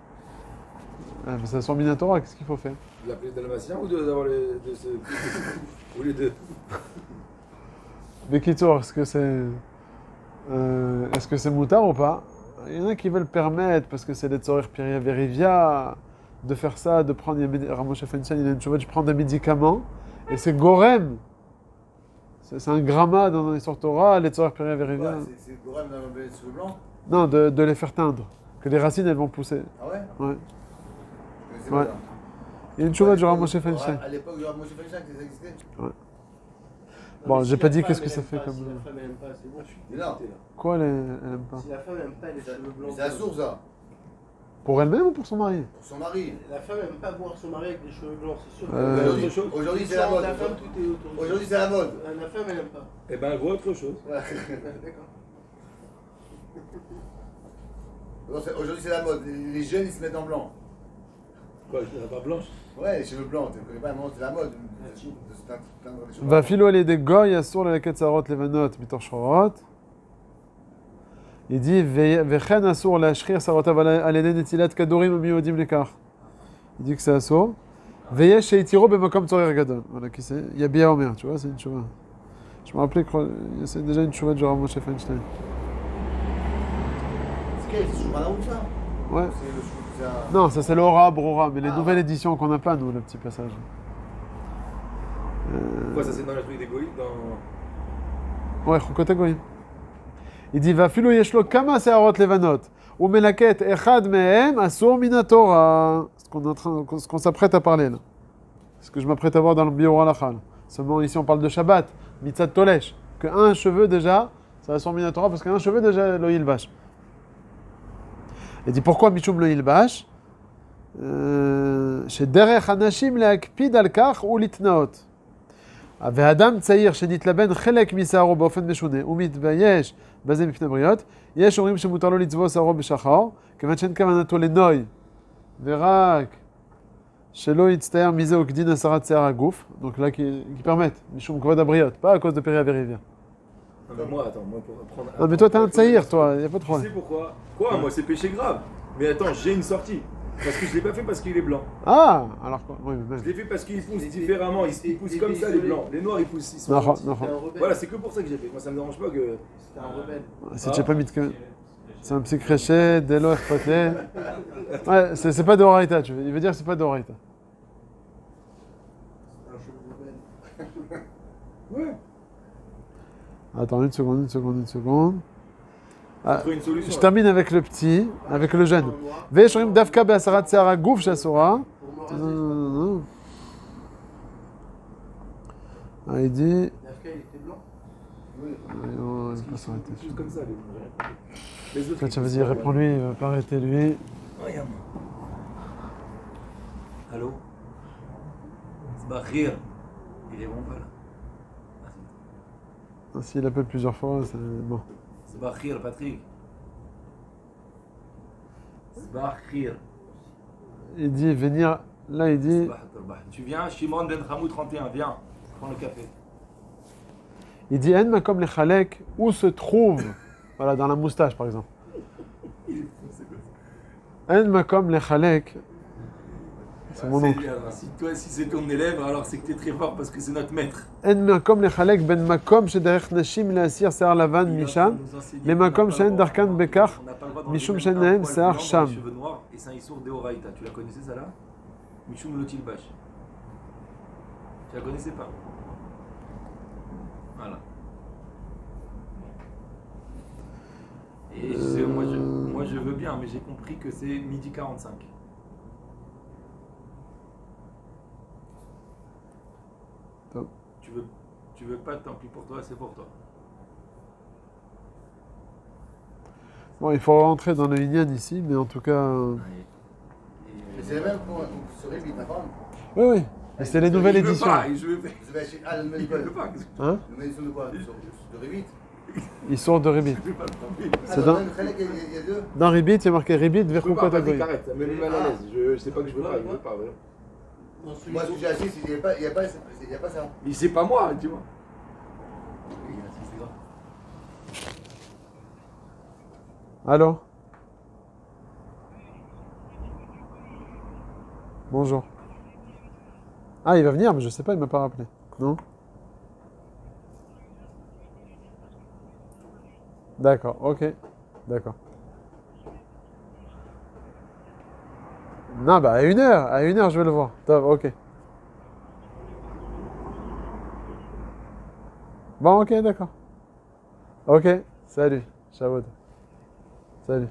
S1: Ah, mais ça sort Minatora, qu'est-ce qu'il faut faire?
S5: De l'appeler Dalmatien ou d'avoir de ce. Ou les deux?
S1: Bekitour, est-ce que c'est moutard ou pas? Il y en a qui veulent permettre, parce que c'est des tzorir Piria Verivia, de faire ça, de prendre... Ramosh Feinstein, il a une chose, je prends des médicaments, et c'est gorem. C'est un gramma dans l'histoire Torah, les tzorir Piria Verivia.
S2: Ouais, c'est le gorem d'enlever les cheveux blancs.
S1: Non, de les faire teindre. Que les racines, elles vont pousser.
S2: Ah ouais?
S1: Ouais.
S2: Je connaissais
S1: Ouais.
S2: pas ça.
S1: Il y a une chose du
S2: Ouais,
S1: Ramosh Feinstein.
S2: À l'époque du Ramosh Feinstein, ça existait.
S1: Bon,
S3: Non, mais
S1: j'ai
S3: si
S1: pas
S3: la
S1: dit
S3: femme,
S1: qu'est-ce que
S3: elle
S1: ça
S3: aime
S1: fait
S3: pas,
S1: comme...
S3: Si la femme elle aime pas, c'est bon.
S2: Mais non,
S1: Quoi, elle aime pas?
S3: Si la femme aime pas les cheveux blancs.
S2: mais c'est la source ça.
S1: Pour elle-même ou pour son mari?
S2: Pour son mari.
S3: La femme aime pas voir son mari avec des cheveux blancs, c'est sûr.
S2: Aujourd'hui, c'est la mode.
S3: La femme, tout est autour.
S2: Aujourd'hui, c'est la mode.
S3: La femme, elle aime pas.
S5: Eh ben, elle voit autre chose.
S2: Ouais.
S3: D'accord.
S2: Non, aujourd'hui, c'est la mode. Les jeunes, ils se mettent en blanc.
S5: Quoi, la barbe blanche?
S2: Ouais, les cheveux blancs. Tu connais pas, non, c'est la mode. De se teindre les cheveux blancs.
S1: ואפילו על ידי גוי אסור ללקט שערות לבנות מתוך שחורות. Il dit, וכן אסור להשחיר שערותיו על ידי נטילת כדורים המיועדים לכך. Il dit que c'est אסור. ויש שהתירו במקום צורר גדול. Voilà, qui c'est? יביע אומר, tu vois, c'est une tchouva. Je me rappelais que c'est déjà une tchouva de Rav Moshe Feinstein.
S2: C'est quel? C'est Shulchan Aruch, ça?
S1: Ouais.
S2: C'est un...
S1: Non, ça c'est l'Ora Brora, mais les
S2: Ah,
S1: nouvelles
S2: ouais.
S1: éditions qu'on n'a pas, nous, le petit passage.
S5: Quoi, ça c'est dans la truc d'égoïsme dans...
S1: Ouais, Chukot HaGoyim. Il dit, ואפילו יש לו כמה שערות לבנות, הוא מלקט אחד מהם אסור מן התורה. Ce qu'on s'apprête à parler là. Ce que je m'apprête à voir dans le Biur Halakha. Seulement ici on parle de Shabbat, Mitzat Tolesh. Que un cheveu déjà, ça assour min Torah parce qu'un cheveu déjà, lo yilbash. Il dit pourquoi Mishum lo yilbash? שדרך אנשים להקפיד על כך ולהתנאות. והאדם צעיר שנתלבן חלק משערו באופן משונה ומתבייש בזה מפני הבריות, יש אומרים שמותר לו לצבוע שערו בשחור, כיוון שאין כוונתו לנוי, ורק Shelo Itztaer Mise Okdin Asarat Sear Agouf, donc là qui permettent, Mishum Kvod Abriot, pas à cause de Périaverivia.
S5: Non, mais moi, attends, moi pour prendre.
S1: Non, mais toi, t'es un tsaïr, toi, y a pas de
S5: Tu sais
S1: problème.
S5: pourquoi? Quoi? Moi, c'est péché grave. Mais attends, j'ai une sortie. Parce que je l'ai pas fait parce qu'il est blanc.
S1: Ah, alors quoi? Oui, mais
S5: Je
S1: même.
S5: l'ai fait parce qu'il pousse différemment. Il pousse comme ça, les blancs. Les noirs, ils poussent. Ils sont
S1: Non,
S5: gentils.
S1: non,
S3: C'était un rebelle.
S5: Voilà, c'est que pour ça que j'ai fait. Moi, ça me dérange pas que.
S3: C'était un rebelle.
S1: Si tu n'as pas mis de. C'est un petit créchet, Delo Poté. Ouais, c'est pas d'Oraita, tu veux. Il veut dire que c'est pas d'Oraita.
S3: Un cheveu rebelle.
S5: Ouais.
S1: Attends, une seconde. Ah,
S5: Trouver une solution.
S1: je termine avec le petit, avec le jeune.
S3: Un noir.
S1: Veshorim Dafka Be'asarat Seara Gouf Shasora.
S3: Pour me raser.
S1: Ah, il dit.
S3: Dafka, il était blanc.
S2: Oui.
S1: Non, il va pas s'arrêter.
S5: Tous comme ça, les blancs. Les autres.
S1: Toi,
S5: ils
S1: tu vas
S5: poussent
S1: dire,
S5: pas.
S1: réponds-lui, il va pas arrêter lui.
S5: Regarde. Allô? C'est Bahir. Il répond pas là. Ah, c'est-
S1: Ah, s'il appelle plusieurs fois, c'est bon.
S5: C'est Bahir, Patrick. C'est Bahir.
S1: Il dit venir. Là, il dit.
S5: Tu viens, Shimon Ben Hamou 31, viens, prends le café.
S1: Il dit En Makom Lechalek, où se trouve. Voilà, dans la moustache, par exemple. En Makom Lechalek. C'est mon oncle.
S5: Si c'est ton élève, alors c'est que tu es très fort parce que c'est notre maître.
S1: En Makom Lechalek ben Makom Shederech Nashim Leasir Sear Lavan Misham. Les Makom Shen Darkan Bekar. Mishum Shen Nahem Sear Sham.
S5: Cheveux noirs et c'est un Issour Deoraita. Tu la connaissais ça là? Mishum Lotilbash. Tu la connaissais pas? Voilà. Et moi je veux bien, mais j'ai compris que c'est midi 45.
S1: Top.
S5: Tu veux pas, tant pis pour toi, c'est pour toi.
S1: Bon, il faut rentrer dans le Inyan ici, mais en tout cas.
S2: Mais c'est le même pour sur Ribit, d'accord?
S1: Oui, oui. Mais c'est les nouvelles
S5: Il veut
S1: éditions.
S5: pas, je veux pas.
S2: Vous avez acheté. Ah, le
S5: Il
S2: même
S5: veut pas.
S1: Hein
S2: Le même édition de quoi? De Ribit?
S1: Ils sortent de Ribit.
S5: Je veux pas le prendre.
S2: Ah,
S1: C'est
S2: dans
S1: dans-
S2: le même Khalek, il y a deux?
S1: Dans Ribit, il y a marqué Ribit
S5: Je peux
S1: Verchou
S5: pas, vas-y,
S1: Kotagoy.
S5: arrête, ça me met mal à l'aise. Je sais pas que je veux pas, il veut pas. Ouais.
S3: Dans celui
S2: Moi, ce que j'ai acheté, il n'y a pas ça.
S5: Mais c'est pas moi, dis-moi.
S1: Allô? Bonjour. Ah, il va venir, mais je sais pas, il m'a pas rappelé. Non? D'accord, ok. D'accord. Non, bah à 1h, je vais le voir. Top, ok. Bon, ok, d'accord. Ok, salut. Shabbat. Salut.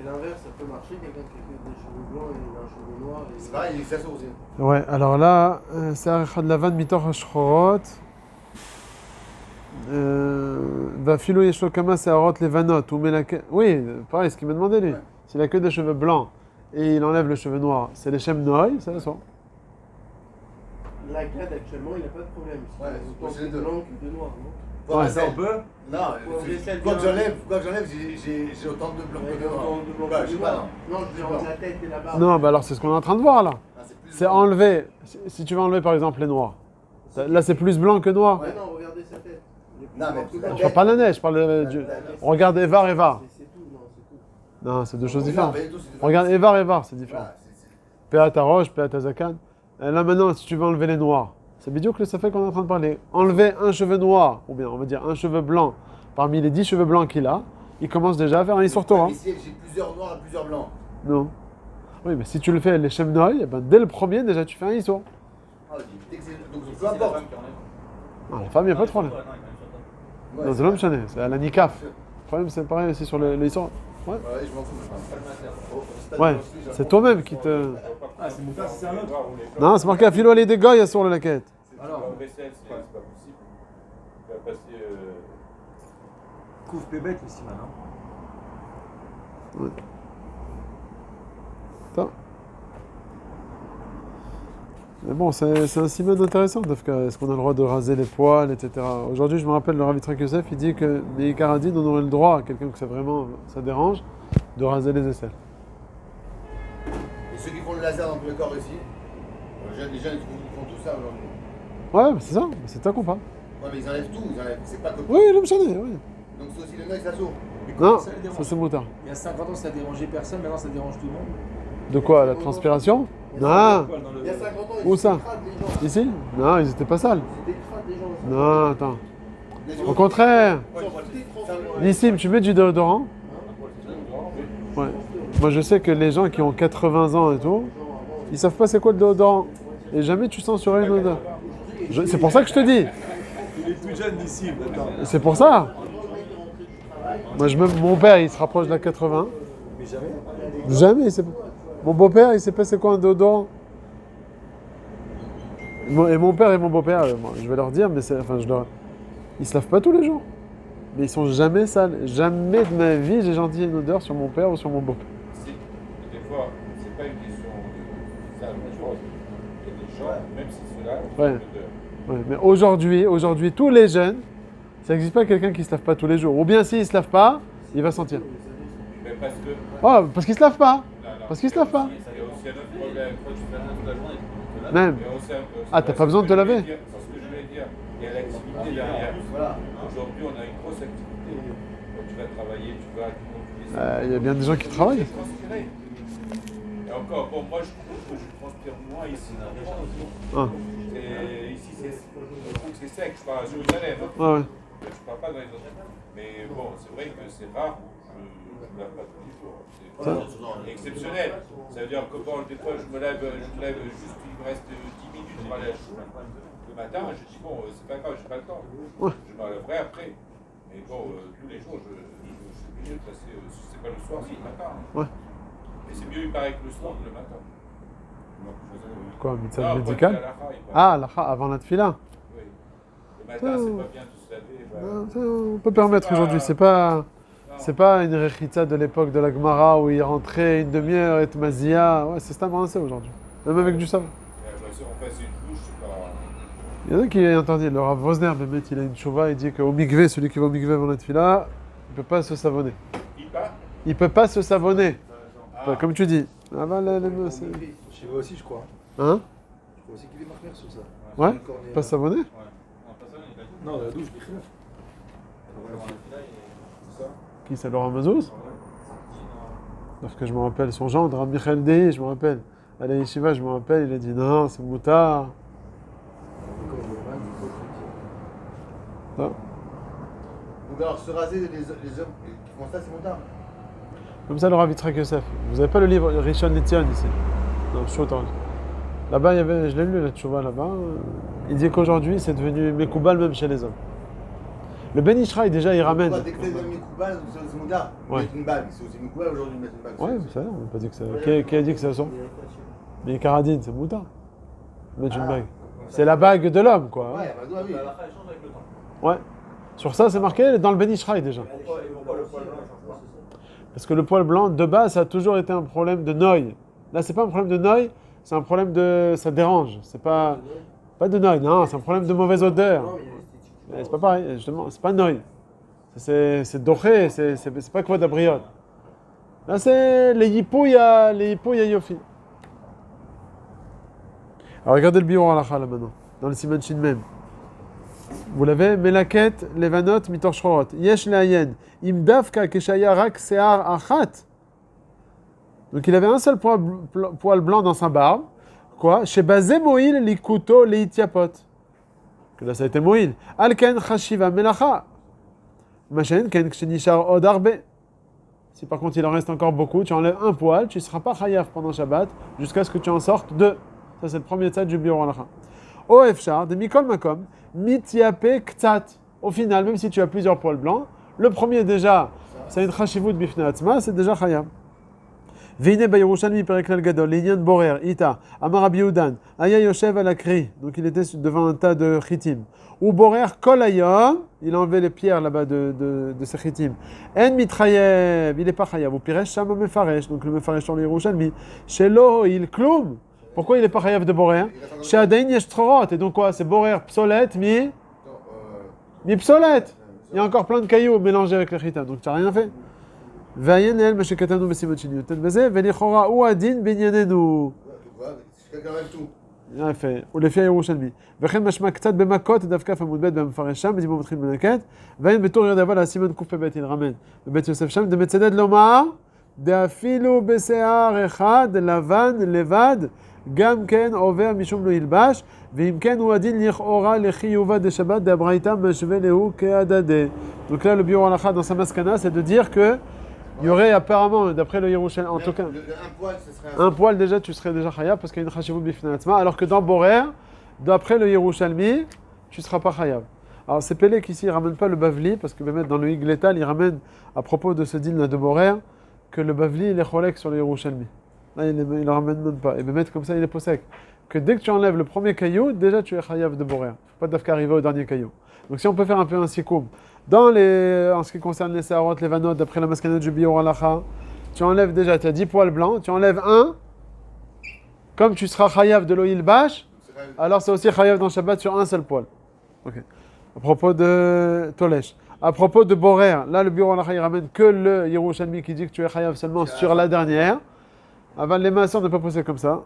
S3: Et l'inverse, ça peut marcher, quelqu'un qui a des cheveux blancs et un cheveu noir. Et...
S2: C'est pareil, il est ça aussi.
S1: Ouais, alors là, c'est Arechad Lavan Mitoch Hashchorot. Vafilo Yeshlo Kama Seharot Levanot. Ou Melake. Oui, pareil, ce qu'il m'a demandé lui.
S2: Ouais.
S1: S'il a que des cheveux blancs et il enlève le cheveu noir, c'est les Shem Noy, ça le sent.
S3: La GAD actuellement, il n'a pas de problème.
S2: Ouais,
S3: Autant
S2: c'est les
S3: de
S2: deux.
S3: blanc que de noir. Non
S2: Pour
S1: Ouais.
S2: un sel.
S5: On peut?
S2: Non,
S3: Pour un sel,
S2: quoi que
S3: bien.
S2: j'enlève, j'ai autant de blanc que de noir.
S3: Autant de blanc
S2: Bah,
S3: que
S2: je
S3: de
S2: sais pas,
S3: noir. Non, je veux dire, la tête et la barbe.
S1: Non, bah alors c'est ce qu'on est en train de voir là.
S2: Ah, c'est plus
S1: C'est
S2: blanc.
S1: enlever. Si tu veux enlever par exemple les noirs. Là c'est plus blanc que noir.
S3: Ouais, non, regardez sa tête. Il est plus
S2: Non, mais
S3: blanc que
S2: la
S3: blanc.
S1: Je parle pas de la neige, je parle de. Regarde Evar, Evar.
S3: C'est tout, non, c'est tout.
S1: Non, c'est deux choses
S2: Non,
S1: différentes.
S2: pas du tout, c'est différent.
S1: Regarde Evar, Evar, c'est différent.
S2: Voilà, c'est-
S1: Péat Arosh, Péat Azakan. Là maintenant, si tu veux enlever les noirs, c'est bidou que ça fait qu'on est en train de parler. Enlever un cheveu noir, ou bien on va dire un cheveu blanc, parmi les 10 cheveux blancs qu'il a, il commence déjà à faire un Issour Torah.
S2: Mais si j'ai plusieurs noirs et plusieurs blancs.
S1: Non. Oui, mais si tu le fais les Shem Noy, eh ben, dès le premier, déjà tu fais un Issour.
S2: Ah, dès que donc peu importe.
S1: Ah, la femme, il n'y a pas de problème.
S2: Ouais,
S1: Non, c'est l'homme chané, c'est à la Nikaf. Le problème, c'est pareil aussi sur les Issour. Ouais,
S2: Ouais, je m'en fous.
S1: ouais. C'est toi-même qui te.
S5: Ah, c'est mon père, c'est un autre.
S1: Non, c'est marqué à Philo les dégâts sur le laquette.
S5: Alors,
S4: vaisselle, c'est pas possible. Tu vas passer.
S5: couvre Pébet ici maintenant.
S1: Attends. Mais bon, c'est un siman intéressant, Dafka. Est-ce qu'on a le droit de raser les poils, etc. Aujourd'hui, je me rappelle, le Rav Yitzhak Yosef, il dit que les Karadines, on aurait le droit, à quelqu'un que ça vraiment ça dérange, de raser les aisselles.
S2: Et ceux qui font le laser dans tous les corps ici. Les jeunes ils font tout ça aujourd'hui.
S1: Ouais, c'est ça, c'est ça qu'on parle.
S2: Ouais, mais ils enlèvent tout, c'est pas que.
S1: Oui, le mchané, oui.
S2: Donc c'est aussi le nœud, ça s'ouvre.
S5: Mais comment
S1: Non,
S5: ça les dérange
S1: ça c'est moutard.
S5: Il y a 50 ans, ça dérangeait personne, maintenant ça dérange tout le monde.
S1: De quoi, la transpiration? Non.
S3: Il y a 50 ans, ils
S1: Où ça?
S3: étaient crades, les gens.
S1: Ici? Non, ils étaient pas sales.
S3: Ils étaient crades, les gens.
S1: Non, attends. Au contraire. Nissim, tu mets du déodorant? Ouais. Moi, je sais que les gens qui ont 80 ans et tout, ils savent pas c'est quoi le déodorant. Et jamais tu sens sur une odeur. C'est pour ça que je te dis.
S5: Il est tout jeune ici maintenant.
S1: C'est pour ça. Moi, mon père, il se rapproche de la 80.
S5: Mais jamais.
S1: Jamais. Mon beau-père, il sait pas c'est quoi un déodorant. Et mon père et mon beau-père, je vais leur dire, mais ils se lavent pas tous les jours. Mais ils sont jamais sales. Jamais de ma vie, j'ai senti une odeur sur mon père ou sur mon beau-père.
S4: Des fois, c'est pas une question de ça, une chose. Il y a des gens, même si ceux-là, ont
S1: Ouais.
S4: une odeur.
S1: Ouais, mais aujourd'hui, tous les jeunes, ça n'existe pas quelqu'un qui se lave pas tous les jours. Ou bien s'il se lave pas, il va sentir.
S4: Mais parce que.
S1: Oh, parce qu'il se lave pas.
S4: Non,
S1: Parce qu'il se lave pas.
S4: Il y a aussi un autre problème. Quand tu fais ça toute la journée, tu te laves.
S1: Même.
S4: Il y a aussi
S1: Ah, t'as pas besoin de te laver.
S4: C'est ce que je voulais dire. Il y a l'activité derrière. Aujourd'hui, on a une grosse activité. Quand tu vas travailler, tu vas.
S1: Il y a bien des gens qui travaillent.
S4: Transpirer. Et encore, bon, moi je trouve que je transpire moins ici.
S1: Ah.
S4: Et ici, je trouve que c'est sec. Je parle à Jérusalem. Hein.
S1: Ouais, ouais.
S4: Je parle pas dans les autres. Mais bon, c'est vrai que c'est rare. Je ne me lave pas tous les jours. C'est exceptionnel. Ça veut dire que bon, des fois, je me lève juste, il me reste 10 minutes pour aller à la chou. Le matin, je dis bon, c'est pas grave, j'ai pas le temps.
S1: Ouais.
S4: Je me lèverai après. Mais bon, tous les jours, je suis mieux de passer, c'est pas le soir, c'est le matin.
S1: Ouais.
S4: Mais c'est mieux, il paraît que le soir que le matin.
S1: Quoi,
S4: Ah,
S1: médecin
S4: quand
S1: médical?
S4: il y a la raille, il paraît.
S1: Ah, avant la tefila.
S4: Oui. Le matin, c'est pas bien de se laver.
S1: On peut permettre aujourd'hui. C'est pas une rechitza de l'époque de la Gemara où il rentrait une demi-heure et Tmazia. Ouais, c'est stabilisé aujourd'hui. Même avec du savon.
S4: Si on passe une douche, c'est pas.
S1: Il y en a qui interdit. Le Rav Vosner, Mehmet, il a une chouva, il dit qu'au mikvé, celui qui va au mikvé avant la tefila, il peut pas se savonner. Il peut pas se savonner. Enfin, comme tu dis. Ah bah, c'est...
S5: Chez vous aussi, je crois.
S1: Hein?
S5: Je crois aussi qu'il est marqué sur ça.
S1: Ouais? Pas se savonner?
S5: Non, la douche,
S1: Qui c'est, Laurent Mazouz? Parce que je me rappelle son gendre, Rabbi Michael Dei, je me rappelle. À la yeshiva, je me rappelle, il a dit non, c'est moutard. Ah.
S2: Donc alors se raser les hommes qui font ça, c'est mon tard.
S1: Comme ça, le Rav Yitzhak Yosef. Vous n'avez pas le livre Rishon Litzion ici? Non, Shotan. Là-bas, je l'ai lu, la tchouva là-bas. Il dit qu'aujourd'hui, c'est devenu Mekoubal même chez les hommes. Le Ben Ishraï, déjà, il ramène.
S2: Dès que t'es devenu Koubal, c'est mon tard.
S1: Ouais.
S2: Mettre une bague, c'est aussi Koubal aujourd'hui de mettre une bague.
S1: Ouais, vous savez, on n'a pas dit que ça. Qui a dit que c'est son? Mais Karadine, c'est moutard. Mettre une bague. C'est la bague de l'homme, quoi.
S2: Ouais, bah oui.
S1: Ouais. Sur ça, c'est marqué dans le Ben Ishraï déjà. Parce que le poil blanc, de base, ça a toujours été un problème de noï. Là, c'est pas un problème de noï, c'est un problème de. Ça dérange. C'est pas de noï, non, c'est un problème de mauvaise odeur. Mais c'est pas pareil, justement, c'est pas noï. C'est doré, c'est pas quoi d'abriot. Là, c'est les hippouilles à Yofi. Alors, regardez le bior halakha là maintenant, dans le Siman Shin Mem. Vous l'avez, Melaket, Levanot, Mitor Shchorot. Yesh Leayen, Imdavka, Keshaya Rak, Sear Achat. Donc il avait un seul poil blanc dans sa barbe. Quoi? Chez Bazé Moïl, Likuto, Leitiapot. Là, ça a été Moïl. Alken, Chashiva, Melacha. Machen, Ken, Kshenishar, Odarbe. Si par contre il en reste encore beaucoup, tu enlèves un poil, tu ne seras pas chayav pendant Shabbat, jusqu'à ce que tu en sortes deux. Ça, c'est le premier tzad du biur halacha. O efshar, de mikol makom, mityape ktat. Au final, même si tu as plusieurs poils blancs, le premier déjà, c'est une chashivut bifnei atzma, c'est déjà chayav. Veine bayerushalmi pereklal gadol, l'inyan borer, ita, amar Rabbi Yehudan, aya yoshev al akri, donc il était devant un tas de chitim. Ou borer kol hayom, il a enlevé les pierres là-bas de ces chitim. En mitrayev, il n'est pas chayav. Ou piresh shama mefaresh, donc le mefaresh sur le Yerushalmi. Shelo il kloum. Pourquoi il n'est pas chayav de borer? Chez Adain yesh trorot, et donc quoi? C'est borer psolète mi psolète. Il y a encore plein de cailloux mélangés avec les chitim, donc tu n'as rien fait. Vayen el meshekatanu besimot shiniyutan beze, velichora ou adin binyanenu.
S2: quoi? Quelqu'un enlève tout.
S1: יפה, ולפי הירושלמי. וכן משמע קצת במכות, דף כ' עמוד ב' במפרש שם, בדיבור מתחיל בנקט, ואין בתור ירד אבל הסימן קפ"ב ילרמן. בבית יוסף שם, דמצדד לומר, דאפילו בשיער אחד לבן לבד, גם כן עובר משום לא ילבש, ואם כן הוא הדין לכאורה לחיובה דשבת דאברייתא משווה להו כהדדה. Donc là, le biur halakha dans sa maskana, c'est de dire que il y aurait apparemment, d'après le Yerushalmi, en tout cas,
S2: Un poil, ce serait
S1: un poil déjà, tu serais déjà chayav parce qu'il y a une chashivut bifnei atzma, alors que dans Borer, d'après le Yerushalmi, tu ne seras pas chayav. Alors c'est Pélé qu'ici, il ne ramène pas le Bavli, parce que dans le Higletal, il ramène, à propos de ce din de Borer, que le Bavli, il est cholek sur le Yerushalmi. Là, il ne le ramène même pas. Et Bémet, comme ça, il est posek. Que dès que tu enlèves le premier caillou, déjà tu es chayav de Borer. Il ne faut pas d'afka arriver au dernier caillou. Donc si on peut faire un peu un sikoum, en ce qui concerne les Seharot, les Vanot, d'après la maskanat du Biur Halacha, tu enlèves déjà, tu as 10 poils blancs, tu enlèves un, comme tu seras chayav de l'oïl bâche, alors c'est aussi chayav dans Shabbat sur un seul poil. Ok. À propos de Tolesh. À propos de Borer, là le Biur Halacha il ramène que le Yerushalmi qui dit que tu es chayav seulement sur la dernière. Avant les maasons ne pas poser comme ça.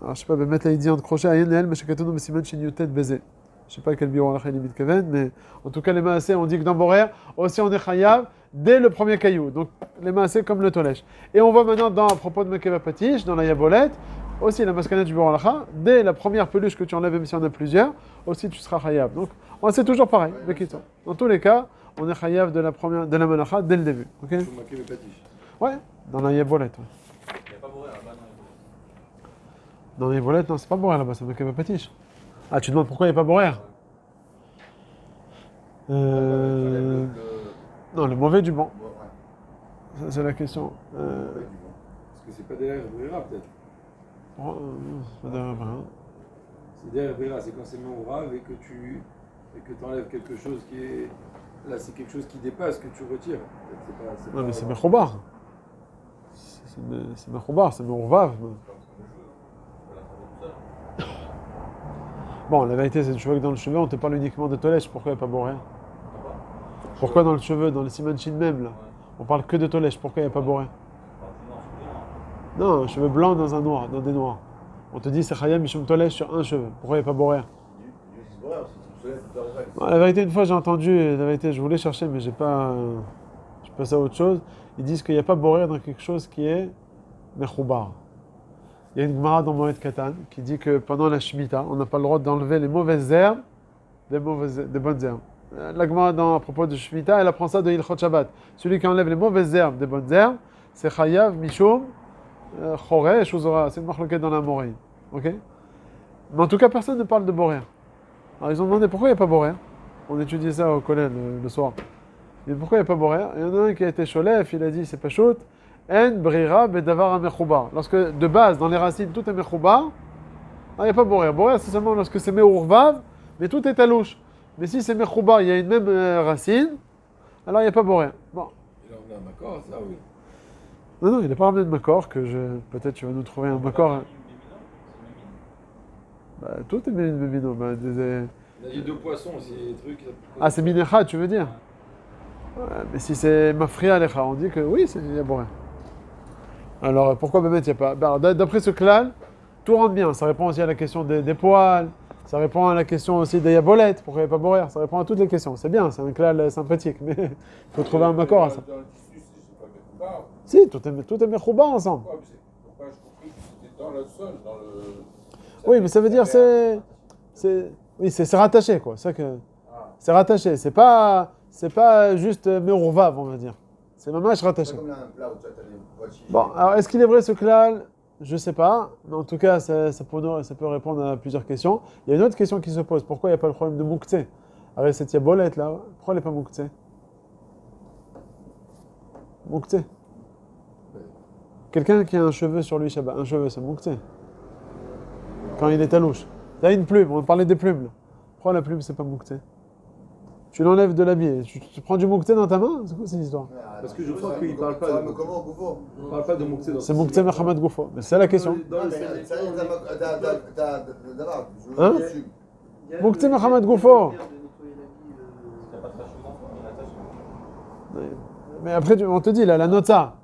S1: Alors je sais pas, mettre la idée en crochet, ayen el, mais shekatono mesiman shinyotet baiser. Je sais pas quel bureau halakha limite Kevin, mais en tout cas les maasés, on dit que dans Borer, aussi on est chayav dès le premier caillou. Donc les maasés comme le tolesh. Et on voit maintenant à propos de Mekeva Patish, dans la Yabolette, aussi la maskanette du bureau halakha, dès la première peluche que tu enlèves, même si on a plusieurs, aussi tu seras chayav. Donc c'est toujours pareil, dans tous les cas, on est chayav de la malacha dès le début. Ok? Ouais, dans la Yabolette. Ouais.
S4: Il n'y a pas Borer là-bas
S1: Dans la Yabolette, non, c'est pas Borer là-bas, c'est Mekeva Patish. Ah, tu demandes pourquoi il n'y a pas Borer? Non, le mauvais du bon. Ça, c'est la question.
S5: Parce que c'est pas derrière Brera peut-être.
S1: C'est pas derrière Brera.
S5: C'est derrière Brera, c'est quand c'est Meourav et que tu enlèves quelque chose qui est. Là, c'est quelque chose qui dépasse, que tu retires.
S1: Non, mais c'est Mechoubar. C'est Mechoubar, c'est Meourvav. Bon, la vérité, c'est que tu vois que dans le cheveu, on te parle uniquement de Tolesh. Pourquoi il n'y a pas Borer? Pourquoi dans le cheveu, dans les Simanchin même, là, on parle que de Tolesh? Pourquoi il n'y a pas Borer? Non, un cheveu blanc dans un noir, dans des noirs. On te dit c'est Chayam Mishum Tolesh sur un cheveu. Pourquoi il n'y a pas Borer? La vérité, une fois j'ai entendu, la vérité, je voulais chercher, mais je passe à autre chose. Ils disent qu'il n'y a pas Borer dans quelque chose qui est Mechoubar. Il y a une Gemara dans Moed Katan qui dit que pendant la Shemitah, on n'a pas le droit d'enlever les mauvaises herbes des bonnes herbes. La Gemara, à propos de Shemitah, elle apprend ça de Hilchot Shabbat. Celui qui enlève les mauvaises herbes des bonnes herbes, c'est Chayav, Mishum, Choreh, Shuzora. C'est une marloquette dans la Moraïne. Ok? Mais en tout cas, personne ne parle de Borer. Alors ils ont demandé pourquoi il n'y a pas Borer. On étudiait ça au collège le soir. Mais pourquoi il n'y a pas Borer? Il y en a un qui a été Cholef, il a dit c'est pas chaud. En brira bedavar amechoubar. Lorsque de base, dans les racines, tout est mechoubar, il n'y a pas Borer. Borer, c'est seulement lorsque c'est meurvav, mais tout est à louche. Mais si c'est mechoubar, il y a une même racine, alors il n'y a pas Borer. Bon.
S5: Il a ramené un Makor, ça oui.
S1: Non, il n'a pas ramené de Makor, peut-être tu vas nous trouver un Makor. Bah, tout est Mimino.
S5: Il a dit deux poissons aussi, des trucs.
S1: Ah, c'est Minecha, tu veux dire? Ouais, mais si c'est Mafria Alecha, on dit que oui, il y a Borer. Alors pourquoi Bémet il n'y a pas? Alors, d'après ce klal, tout rentre bien. Ça répond aussi à la question des poils, ça répond à la question aussi des yabolettes, pourquoi il n'y a pas Borer? Ça répond à toutes les questions. C'est bien, c'est un klal sympathique, mais il faut trouver un Makor à ça.
S4: Dans le tissu, c'est pas Mechoubar.
S1: Si, tout est Mechouba ensemble.
S4: Pourquoi j'ai compris que c'était dans le sol, dans le...
S1: Oui, mais ça veut dire c'est rattaché quoi. C'est rattaché. C'est pas juste Meurvav, on va dire. C'est mamash rattaché. Bon, alors est-ce qu'il est vrai ce klal? Je sais pas. Mais en tout cas, ça peut répondre à plusieurs questions. Il y a une autre question qui se pose. Pourquoi il n'y a pas le problème de Moukhtse? Avec cette yabolette là, pourquoi elle n'est pas Moukhtse? Moukhtse. Quelqu'un qui a un cheveu sur lui, Shabbat, un cheveu, c'est Moukhtse. Quand il est à louche. Tu as une plume, on parlait des plumes. Là. Pourquoi la plume, c'est pas Moukhtse? Tu l'enlèves de l'habit. Tu prends du Moukhtse dans ta main? C'est quoi cette histoire?
S5: Parce que je crois qu'il ne parle pas de Moukhtse.
S1: C'est Moukhtse Mechamed Goufo. Mais c'est la question. Hein? Moukhtse Mechamed Goufo. Mais après, on te dit, là, la nota.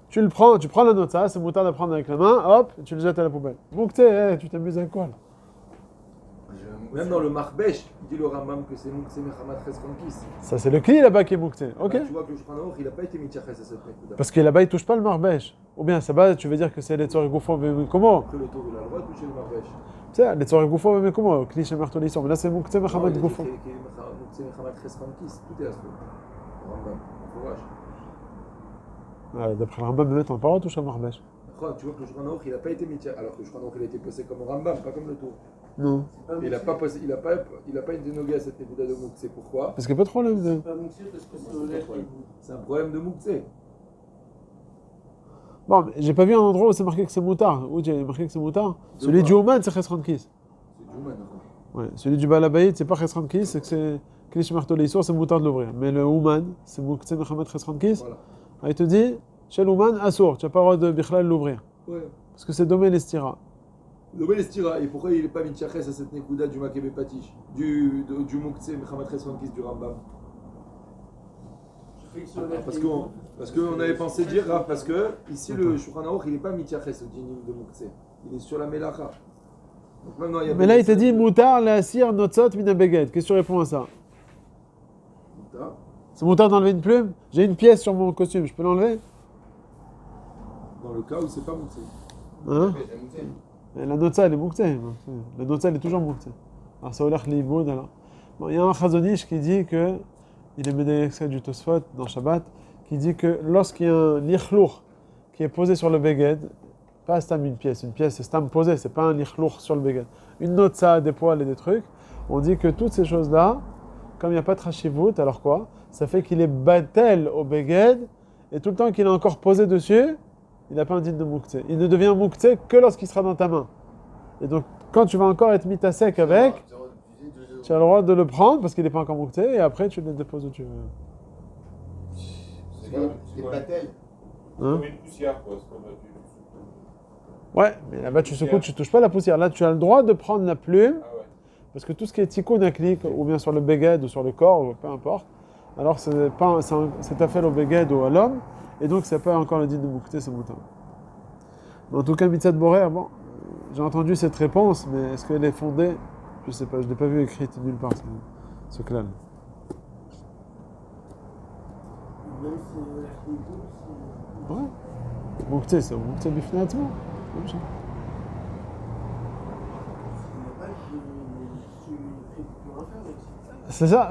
S1: Tu le prends, tu prends la notza, c'est moutarde à prendre avec la main, hop, et tu le jettes à la poubelle. Mouktsé, tu t'amuses avec quoi là?
S5: Même dans le Marbèche, il dit le Rambam que c'est Mouktsé Mechamat Cheskonkis.
S1: Ça c'est le kli là-bas qui est mouktsé, ok.
S5: Tu vois que le Shulchan Aruch, il n'a pas été mityaches à cette nekuda.
S1: Parce que là-bas il touche pas le marbèche. Ou bien ça va, tu veux dire que c'est les tzorek goufo comment?
S5: Après le tour, il a le droit de toucher le Marbèche.
S1: C'est les tzorek goufo comment? Kli chez Martolisson, mais là c'est mouktsé mechamat goufo.
S5: Mouktsé Mechamat Cheskonkis, tout est à ce Rambam, courage.
S1: D'après le Rambam, on n'a pas le droit de toucher le marbèche.
S5: Tu vois que le Shulchan Aruch, il n'a pas été mityaches, alors que le Shulchan Aruch, il a été posé comme Rambam, pas comme le tour.
S1: Non.
S5: Il n'a pas été nogué à cette nekuda de Mouktsé. Pourquoi?
S1: Parce qu'il n'y a pas de problème de.
S3: C'est pas Mouktsé parce que c'est au lait.
S5: C'est un problème de Mouktsé.
S1: Bon, mais j'ai pas vu un endroit où c'est marqué que c'est moutard. Où j'ai marqué que c'est moutard? Celui du Ouman, c'est Chesrankis.
S5: C'est du Ouman, d'accord.
S1: Ouais, celui du Balabaïd, c'est pas Chesrankis, c'est que c'est Klish Martolisson, c'est moutard de l'ouvrir. Mais le Ouman, c'est Mouktsé Mechamat Chesrankis.
S5: Voilà.
S1: Ah, il te dit, chez l'Ouman, Assour, tu n'as pas le droit de Bichlal l'ouvrir.
S5: Ouais.
S1: Parce que c'est Domé l'Estira.
S5: Le bel estira, et pourquoi il n'est pas mityaches à cette nekuda du Makebe Patish, du Mouktsé Mechamat Cheskonkis du Rambam? Parce qu'on avait pensé dire, parce que ici le Shulchan Aruch, il n'est pas mityaches au dinim de Mouktsé, il est sur la Melacha. Donc même dans
S1: Mais là, il te dit, moutard, la sir, notzot, mina beged. Qu'est-ce que tu réponds à ça?
S5: Moutard.
S1: C'est moutard d'enlever une plume? J'ai une pièce sur mon costume, je peux l'enlever?
S5: Dans le cas où c'est pas Mouktsé.
S1: Hein? Et la notza, elle est mouktsé. La notza, elle est toujours mouktsé. Alors ça va l'air liboud, alors. Bon, il y a un chazonish qui dit que, il est médaillé extrait du Tosfot dans Shabbat, qui dit que lorsqu'il y a un lichlour qui est posé sur le beged, pas stam une pièce c'est stam posé, c'est pas un lichlour sur le beged. Une notza, des poils et des trucs, on dit que toutes ces choses-là, comme il n'y a pas de trashivut, alors quoi? Ça fait qu'il est batel au beged, et tout le temps qu'il est encore posé dessus, il n'a pas un digne de mouktsé. Il ne devient mouktsé que lorsqu'il sera dans ta main. Et donc, quand tu vas encore être mis à sec avec, tu as le droit de le prendre parce qu'il n'est pas encore mouktsé, et après tu le déposes où tu veux.
S2: C'est pas tel.
S1: Hein?
S4: Comme une poussière, quoi. C'est comme
S1: Ouais, mais là-bas tu secoues, tu touches pas la poussière. Là, tu as le droit de prendre la plume,
S4: Ah ouais.
S1: parce que tout ce qui est tikkun aklik, ou bien sur le beged, ou sur le corps, ou peu importe, alors c'est affaire au beged ou à l'homme, et donc c'est pas encore le digne de mouktsé, c'est mouton. En tout cas, Mitzat Borer, bon, j'ai entendu cette réponse, mais est-ce qu'elle est fondée? Je sais pas, je l'ai pas vu écrite nulle part, ce clan.
S3: Même si c'est
S1: Ouais. Mouktsé, c'est mouktsé bifnei atzmo. Comme ça.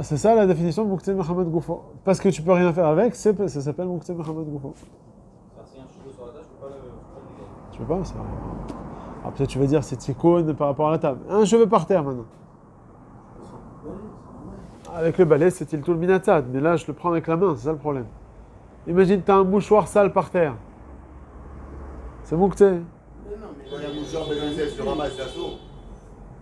S1: C'est ça la définition de Mouktsé Mechamat Goufo. Parce que tu peux rien faire avec, ça s'appelle Mouktsé Mechamat Goufo.
S6: Si un cheveu sur la tâche, je peux pas le dégager.
S1: Tu peux pas, ça. Alors peut-être tu vas dire c'est tikkun par rapport à la table. Un cheveu par terre maintenant. Avec le balai, c'est tout le minatzad, mais là je le prends avec la main, c'est ça le problème. Imagine tu as un mouchoir sale par terre. C'est Mouktsé.
S3: Mais non, mais
S2: Quand il y a un mouchoir mélanger sur un match d'assaut,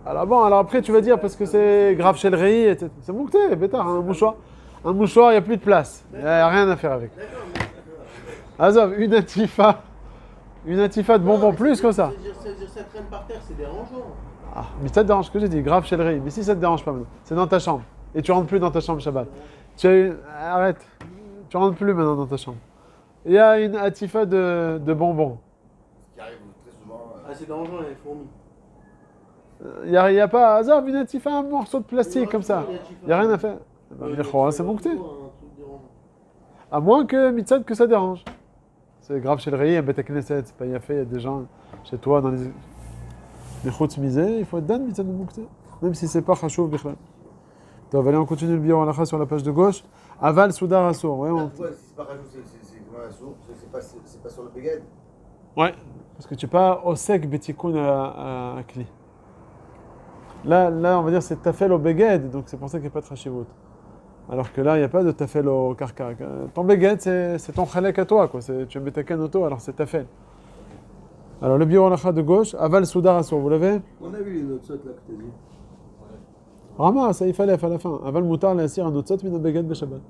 S1: Alors bon, alors après tu vas dire parce que c'est grave chez le rei, etc. C'est Mouktsé, bêtard, un mouchoir, il n'y a plus de place. Il n'y a rien à faire avec. Azov, une atifa de bonbons plus comme ça.
S3: C'est-à-dire ça traîne par terre, c'est dérangeant.
S1: Ah, mais ça te dérange, ce que j'ai dit, grave chez le rei. Mais si ça te dérange pas maintenant, c'est dans ta chambre. Et tu rentres plus dans ta chambre Shabbat. Arrête, tu rentres plus maintenant dans ta chambre. Il y a une atifa de bonbons.
S2: qui arrive très souvent.
S3: Ah, c'est dérangeant les fourmis.
S1: Il n'y a pas, Azov, une atifa, un morceau de plastique comme ça. Il n'y a rien à faire. C'est Mouktsé. À moins que Mitzad que ça dérange. C'est grave chez le rei, un bête knesset, c'est pas fait, il y a des gens chez toi dans les chutz misés, il faut être dan Mitzad de Mouktsé. Même si c'est pas chachouv bichlal. Donc, allez, on continue le bior halakha sur la page de gauche. Aval soudar assour. Ouais,
S2: Pourquoi si c'est pas rajouté, c'est comme un assaut, c'est pas sur le beged.
S1: ouais, parce que tu n'es pas au sec betikoun à Kli. Là, on va dire c'est tafel au beged, donc c'est pour ça qu'il n'y a pas de chashivut. Alors que là, il n'y a pas de tafel au karka. Ton beged, c'est ton chalek à toi, quoi. Tu es betaken auto, alors c'est tafel. Alors le bior halakha de gauche, aval soudar assour, vous l'avez?
S5: On a vu les notes là que t'as dit.
S1: Rama, ça il fallait à la fin. Aval mutar l'assir un autre min beged beshabbat.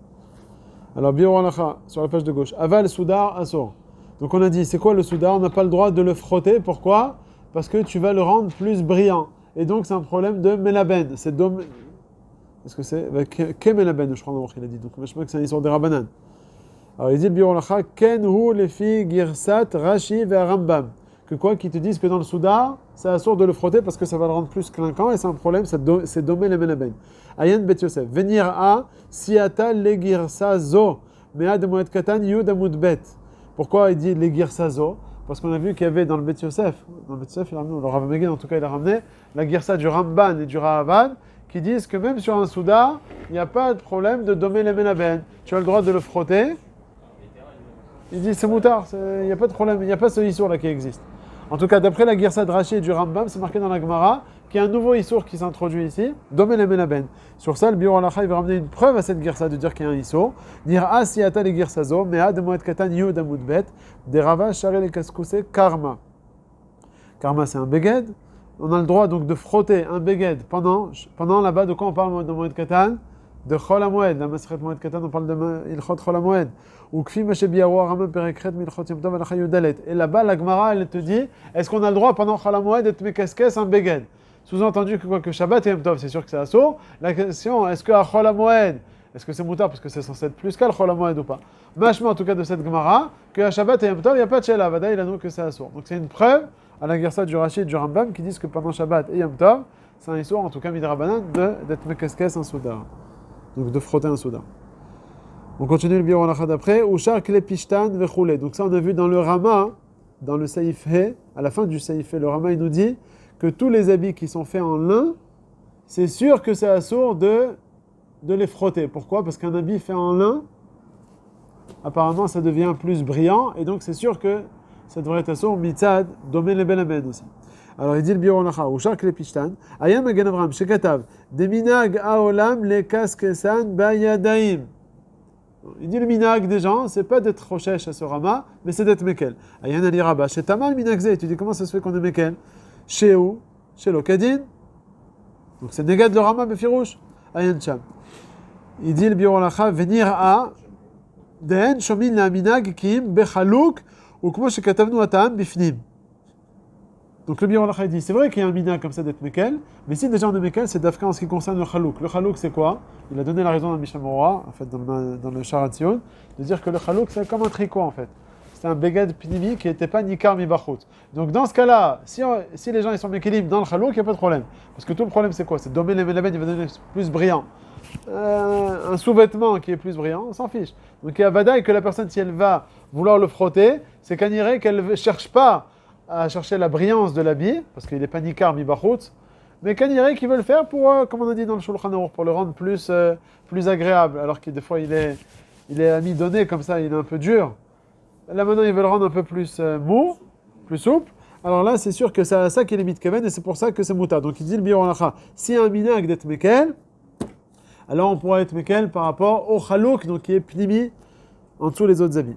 S1: Alors bior halakha sur la page de gauche, aval soudar assour. Donc on a dit, c'est quoi le soudar? On n'a pas le droit de le frotter. Pourquoi? Parce que tu vas le rendre plus brillant. Et donc c'est un problème de melaben. C'est est-ce que c'est que melaben? Je crois qu'il a dit. Donc je sais que c'est une histoire des rabanan. Alors il dit le Biur Ken hu lefi girsat Rashi ve Rambam. Que quoi, qui te disent que dans le Souda, c'est assourd de le frotter parce que ça va le rendre plus clinquant et c'est un problème, c'est domé les menaben. Ayen Bet Yosef. Venir à siata le girsa zo. Mea de moed katan yud amud bet. Pourquoi il dit le girsa zo? Parce qu'on a vu qu'il y avait dans le Bet Yosef, il a ramené, le Rav Megid en tout cas, il a ramené la girsa du Ramban et du Rahavad qui disent que même sur un Souda, il n'y a pas de problème de dommer les menaben. Tu as le droit de le frotter. Il dit c'est moutard, il n'y a pas de problème, il n'y a pas ce issour là qui existe. En tout cas, d'après la Girsa de Rashi et du Rambam, c'est marqué dans la Gemara qu'il y a un nouveau issour qui s'introduit ici, Domé le Menaben. Sur ça, le Biur Halacha il va ramener une preuve à cette Girsa de dire qu'il y a un issour. Dire Asiyata le Girsazo, Mea de Moed Katan Yud Amud Bet, de Rava Share le Kaskouse Karma. Karma, c'est un beged. On a le droit donc de frotter un beged pendant là-bas, de quoi on parle de Moed Katan? De Chol HaMoed, la Maseret Moed Katan, on parle de Ilchot Chol HaMoed. Ou Kfi Mashebiyahu Ramam Perekret Milchot Yom Tov Alacha Yudalet. Et là-bas, la Gemara, elle te dit, est-ce qu'on a le droit pendant Chol HaMoed de te mekeskes un beged? Sous-entendu que quoi que Shabbat et Yom Tov, c'est sûr que c'est assaut. La question, est-ce qu'à Chol HaMoed, est-ce que c'est moutard parce que c'est censé être plus qu'à Chol HaMoed ou pas? Machma en tout cas de cette Gemara, qu'à Shabbat et Yom Tov, il n'y a pas de Shela, Vada, il a donc que c'est assaut. Donc c'est une preuve à la Gersa du Rashi et du Rambam qui disent que pendant Shabbat et Yom Tov, c'est un issour, en tout cas Midrabanan, d'être mekeskes un soudar. Donc de frotter un souda. On continue le Biur Halacha d'après. Ushar klepishtan vechoule. Donc ça on a vu dans le Rama, dans le Saïf He, à la fin du Saïf He, le Rama il nous dit que tous les habits qui sont faits en lin, c'est sûr que c'est assourd de les frotter. Pourquoi? Parce qu'un habit fait en lin, apparemment ça devient plus brillant, et donc c'est sûr que ça devrait être assourd mitzad, domé le belaben aussi. Alors il dit le Biur Halacha, Ushar klepishtan, ayam Magen Avraham, shekatav, deminag aolam le kaskesan bayadaim. Il dit le minag des gens, c'est pas d'être rochesh à ce Rama, mais c'est d'être mekel. Ayan ali Rabba, chez Tamal minagze, tu dis comment ça se fait qu'on est mekel? Chez où? Chez l'Okadin. Donc c'est négad le Rama befirouche. Ayan cham. Il dit le Biur Halacha, venir à den shomin la minag kim bechaluk, ou comment shekatavnu atam bifnim. Donc le Biur Halacha dit, c'est vrai qu'il y a un minag comme ça d'être mekel, mais si déjà on est mekel, c'est d'Afka en ce qui concerne le chalouk. Le chalouk c'est quoi? Il a donné la raison dans le Mishnah Morah, en fait dans le Sharatzion, de dire que le chalouk c'est comme un tricot en fait. C'est un beged pnimi qui n'était pas nikar mi bachut. Donc dans ce cas-là, si les gens ils sont mekelim dans le chalouk, il n'y a pas de problème. Parce que tout le problème c'est quoi? C'est dommer les melaben, il va donner plus brillant. Un sous-vêtement qui est plus brillant, on s'en fiche. Donc il y a vadaï que la personne, si elle va vouloir le frotter, c'est qu'elle ne cherche pas à chercher la brillance de l'habit, parce qu'il n'est pas nikar mi bachut, mais Kaniré qui veut le faire pour, comme on a dit dans le Shulchan Aruch, pour le rendre plus agréable, alors que des fois il est amidonné comme ça, il est un peu dur. Là maintenant il veut le rendre un peu plus mou, plus souple. Alors là c'est sûr que c'est à ça qu'il est mitkaven et c'est pour ça que c'est mouta. Donc il dit le Biur Halacha, s'il y a un minag d'être mekel, alors on pourra être mekel par rapport au chalouk, donc qui est pnimi en dessous les autres habits.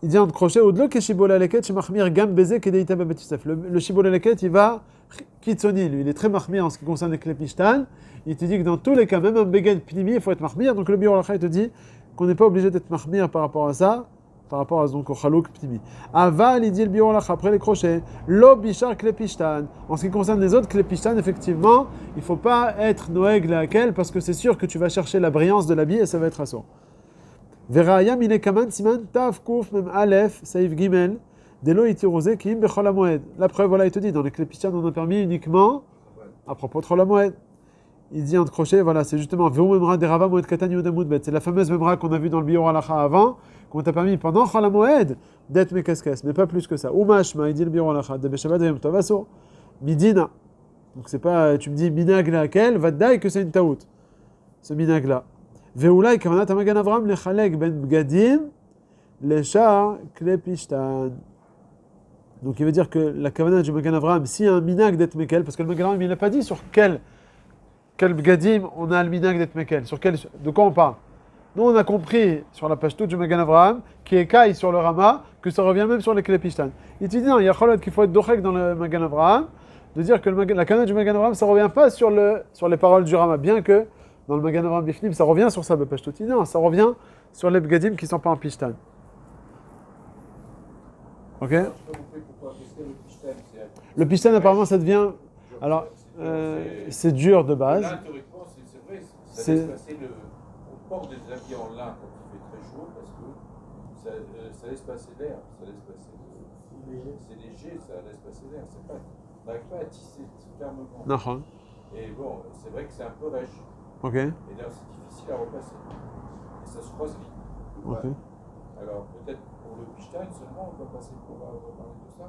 S1: Il dit en crochet, au-delà que Shibola Leket, Shemachmir Gam Beze Kedeita Babet Yosef. Le Shibola Leket, il va Kitsoni, lui, il est très mahmir en ce qui concerne les Klepishtan. Il te dit que dans tous les cas, même un Beged Pnimi, il faut être mahmir. Donc le Biur Halacha, il te dit qu'on n'est pas obligé d'être mahmir par rapport à ça, par rapport à donc au Chalouk Pnimi. Aval, il dit le Biur Halacha, après les crochets, Lo Bishar Klepishtan. En ce qui concerne les autres Klepishtan, effectivement, il ne faut pas être Noeg laquelle, parce que c'est sûr que tu vas chercher la brillance de l'habit et ça va être assaut. Veraya mine kaman siman tav kuf mem alef saif gimel delo itirose kim bechol hamoed. La preuve, voilà, il te dit, dans les Klepishtan, on a permis uniquement à propos de Chol HaMoed. Il dit entre crochets, voilà, c'est justement Veu memra de Rava Moed Katan Yud Amud Bet. C'est la fameuse memra qu'on a vue dans le Biur Halacha avant, qu'on t'a permis pendant Chol HaMoed d'être mekeskes, mais pas plus que ça. Ou mashma, il dit le Biur Halacha, de Beshabat de Yom Tov Asur, midina. Donc c'est pas, tu me dis minag laquelle, vaddaï que c'est une taout, ce minag là. Veoulai kavanat Magen Avraham lechalek ben bgadim leshar klepishtan. Donc il veut dire que la kavanat du Magen Avraham, s'il y a un minag d'être mekel, parce que le Magen Avraham il n'a pas dit sur quel bgadim on a le minag d'être mekel, de quoi on parle. Nous on a compris sur la page toute du Magen Avraham, qui est caille sur le Rama, que ça revient même sur les klepishtan. Il te dit non, il y a cholot qu'il faut être dochek dans le Magen Avraham, de dire que la kavanat du Magen Avraham ça revient pas sur les paroles du Rama, bien que dans le Magen Avraham Bifnim, ça revient sur ça, non, ça revient sur les bgadim qui ne sont pas en pishtan. Ok? Le pishtan, apparemment, ça devient. Alors, c'est dur de base.
S4: Là, théoriquement, c'est vrai, ça laisse passer on porte des habits en lin quand il fait très chaud parce que ça laisse passer l'air, ça laisse passer. C'est léger, ça laisse passer l'air. On n'arrive pas à tisser fermement.
S1: Nahon.
S4: Et bon, c'est vrai que c'est un peu rêche.
S1: Ok.
S4: Et là, c'est difficile à repasser. Et ça se croise vite.
S1: Ok.
S4: Alors, peut-être pour le Pishtan seulement, on va passer pour parler de ça.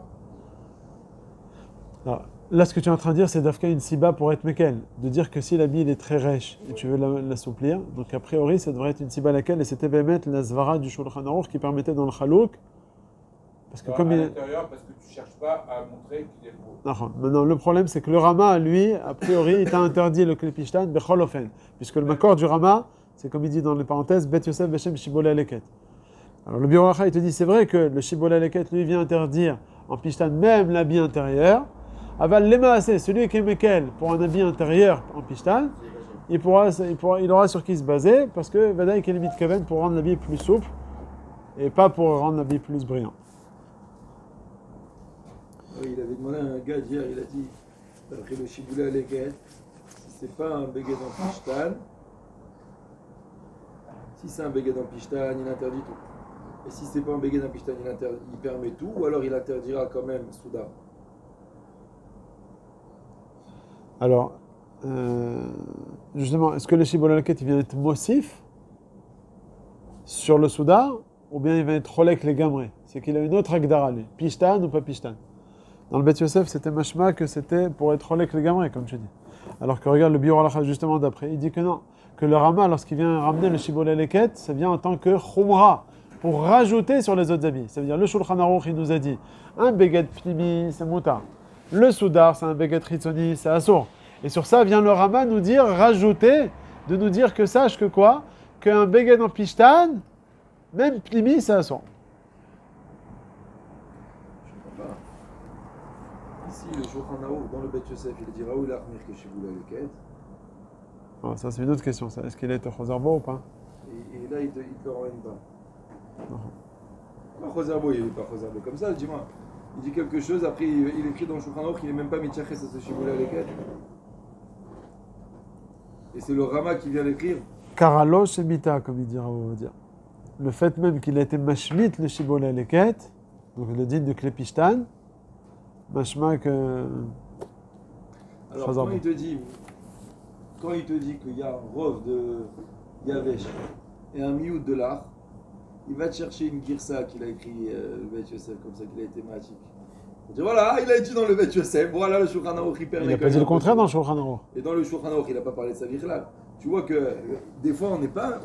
S1: Alors, là, ce que tu es en train de dire, c'est d'Afka une siba pour être Mekel. De dire que si l'habit il est très rêche et tu veux l'assouplir, donc a priori, ça devrait être une siba laquelle, et c'était Bémet la Zvara du Shulchan Aruch qui permettait dans le Chalouk. Parce que comme
S4: à
S1: il
S4: l'intérieur, parce que tu ne cherches pas à montrer qu'il est beau.
S1: Non, maintenant, le problème, c'est que le Rama, lui, a priori, il t'a interdit le Klepishtan, Bechol Ofen. Puisque le Makor du Rama, c'est comme il dit dans les parenthèses, Bet Yosef Beshem Shibboleh Leket. Alors le Biuracha, il te dit, c'est vrai que le Shibboleh Leket, lui, vient interdire en Pishtan même l'habit intérieur. Aval Lema, c'est celui qui est Mekel pour un habit intérieur en Pishtan, il aura sur qui se baser, parce que Vadaï Kelimit Kaven pour rendre l'habit plus souple et pas pour rendre l'habit plus brillant.
S5: Oui, il avait demandé à un gars hier, il a dit, d'après le Shibboleh Leket, si c'est pas un béguet en Pishtan, si c'est un béguet en Pishtan, il interdit tout. Et si c'est pas un béguet en Pishtan, il permet tout, ou alors il interdira quand même Souda.
S1: Alors, justement, est-ce que le Shibboleh Leket il vient être mossif sur le Souda, ou bien il va être Rolek les Gamré? C'est qu'il a une autre Agdara, lui. Pishtan ou pas Pishtan? Dans le Bet Yosef, c'était mashma que c'était pour être Rolek les Gamré, comme tu dis. Alors que regarde le Biur Halacha justement d'après, il dit que non, que le Rama, lorsqu'il vient ramener le Shibboleh Leket, ça vient en tant que Khumra, pour rajouter sur les autres habits. Ça veut dire, le Shulchan Aruch, il nous a dit, un Beged Pnimi, c'est Moutar. Le Soudar, c'est un Beged Ritzoni, c'est Assour. Et sur ça vient le Rama nous dire, rajouter, de nous dire que sache que quoi? Qu'un Beged en Pishtan, même Pnimi, c'est Assour.
S5: Je comprends pas. Ici, le Shulchan Aruch, dans le Bet Yosef, il dit Raoul Achmir que Shibboleh Leket.
S1: Ah, ça, c'est une autre question, ça. Est-ce qu'il est Chozerbo ou pas?
S5: Et là, il te le ramène pas. Pas Chozerbo, il n'est pas Chozerbo comme ça, dis-moi. Il dit quelque chose, après il écrit dans le Shulchan Aruch qu'il n'est même pas Mitchaches à ce Shibboleh Leket. Et c'est le Rama qui vient l'écrire.
S1: Karalosh et Mita, comme il dira, on va dire. Le fait même qu'il a été mashmit le Shibboleh Leket, donc le din de Klepishtan, mashma que.
S5: Alors quand il te dit qu'il y a un rov de Yavesh et un miout de l'art, il va te chercher une girsa qu'il a écrit le Bet Yosef, comme ça qu'il a été matique. Il dit voilà, il a écrit dans le Bet Yosef, voilà le Shulchan Aruch qui permet.
S1: Il n'a pas dit le contraire dans le Shulchan Aruch.
S5: Et dans le Shulchan Aruch, il n'a pas parlé de sa virlal. Tu vois que des fois on n'est pas.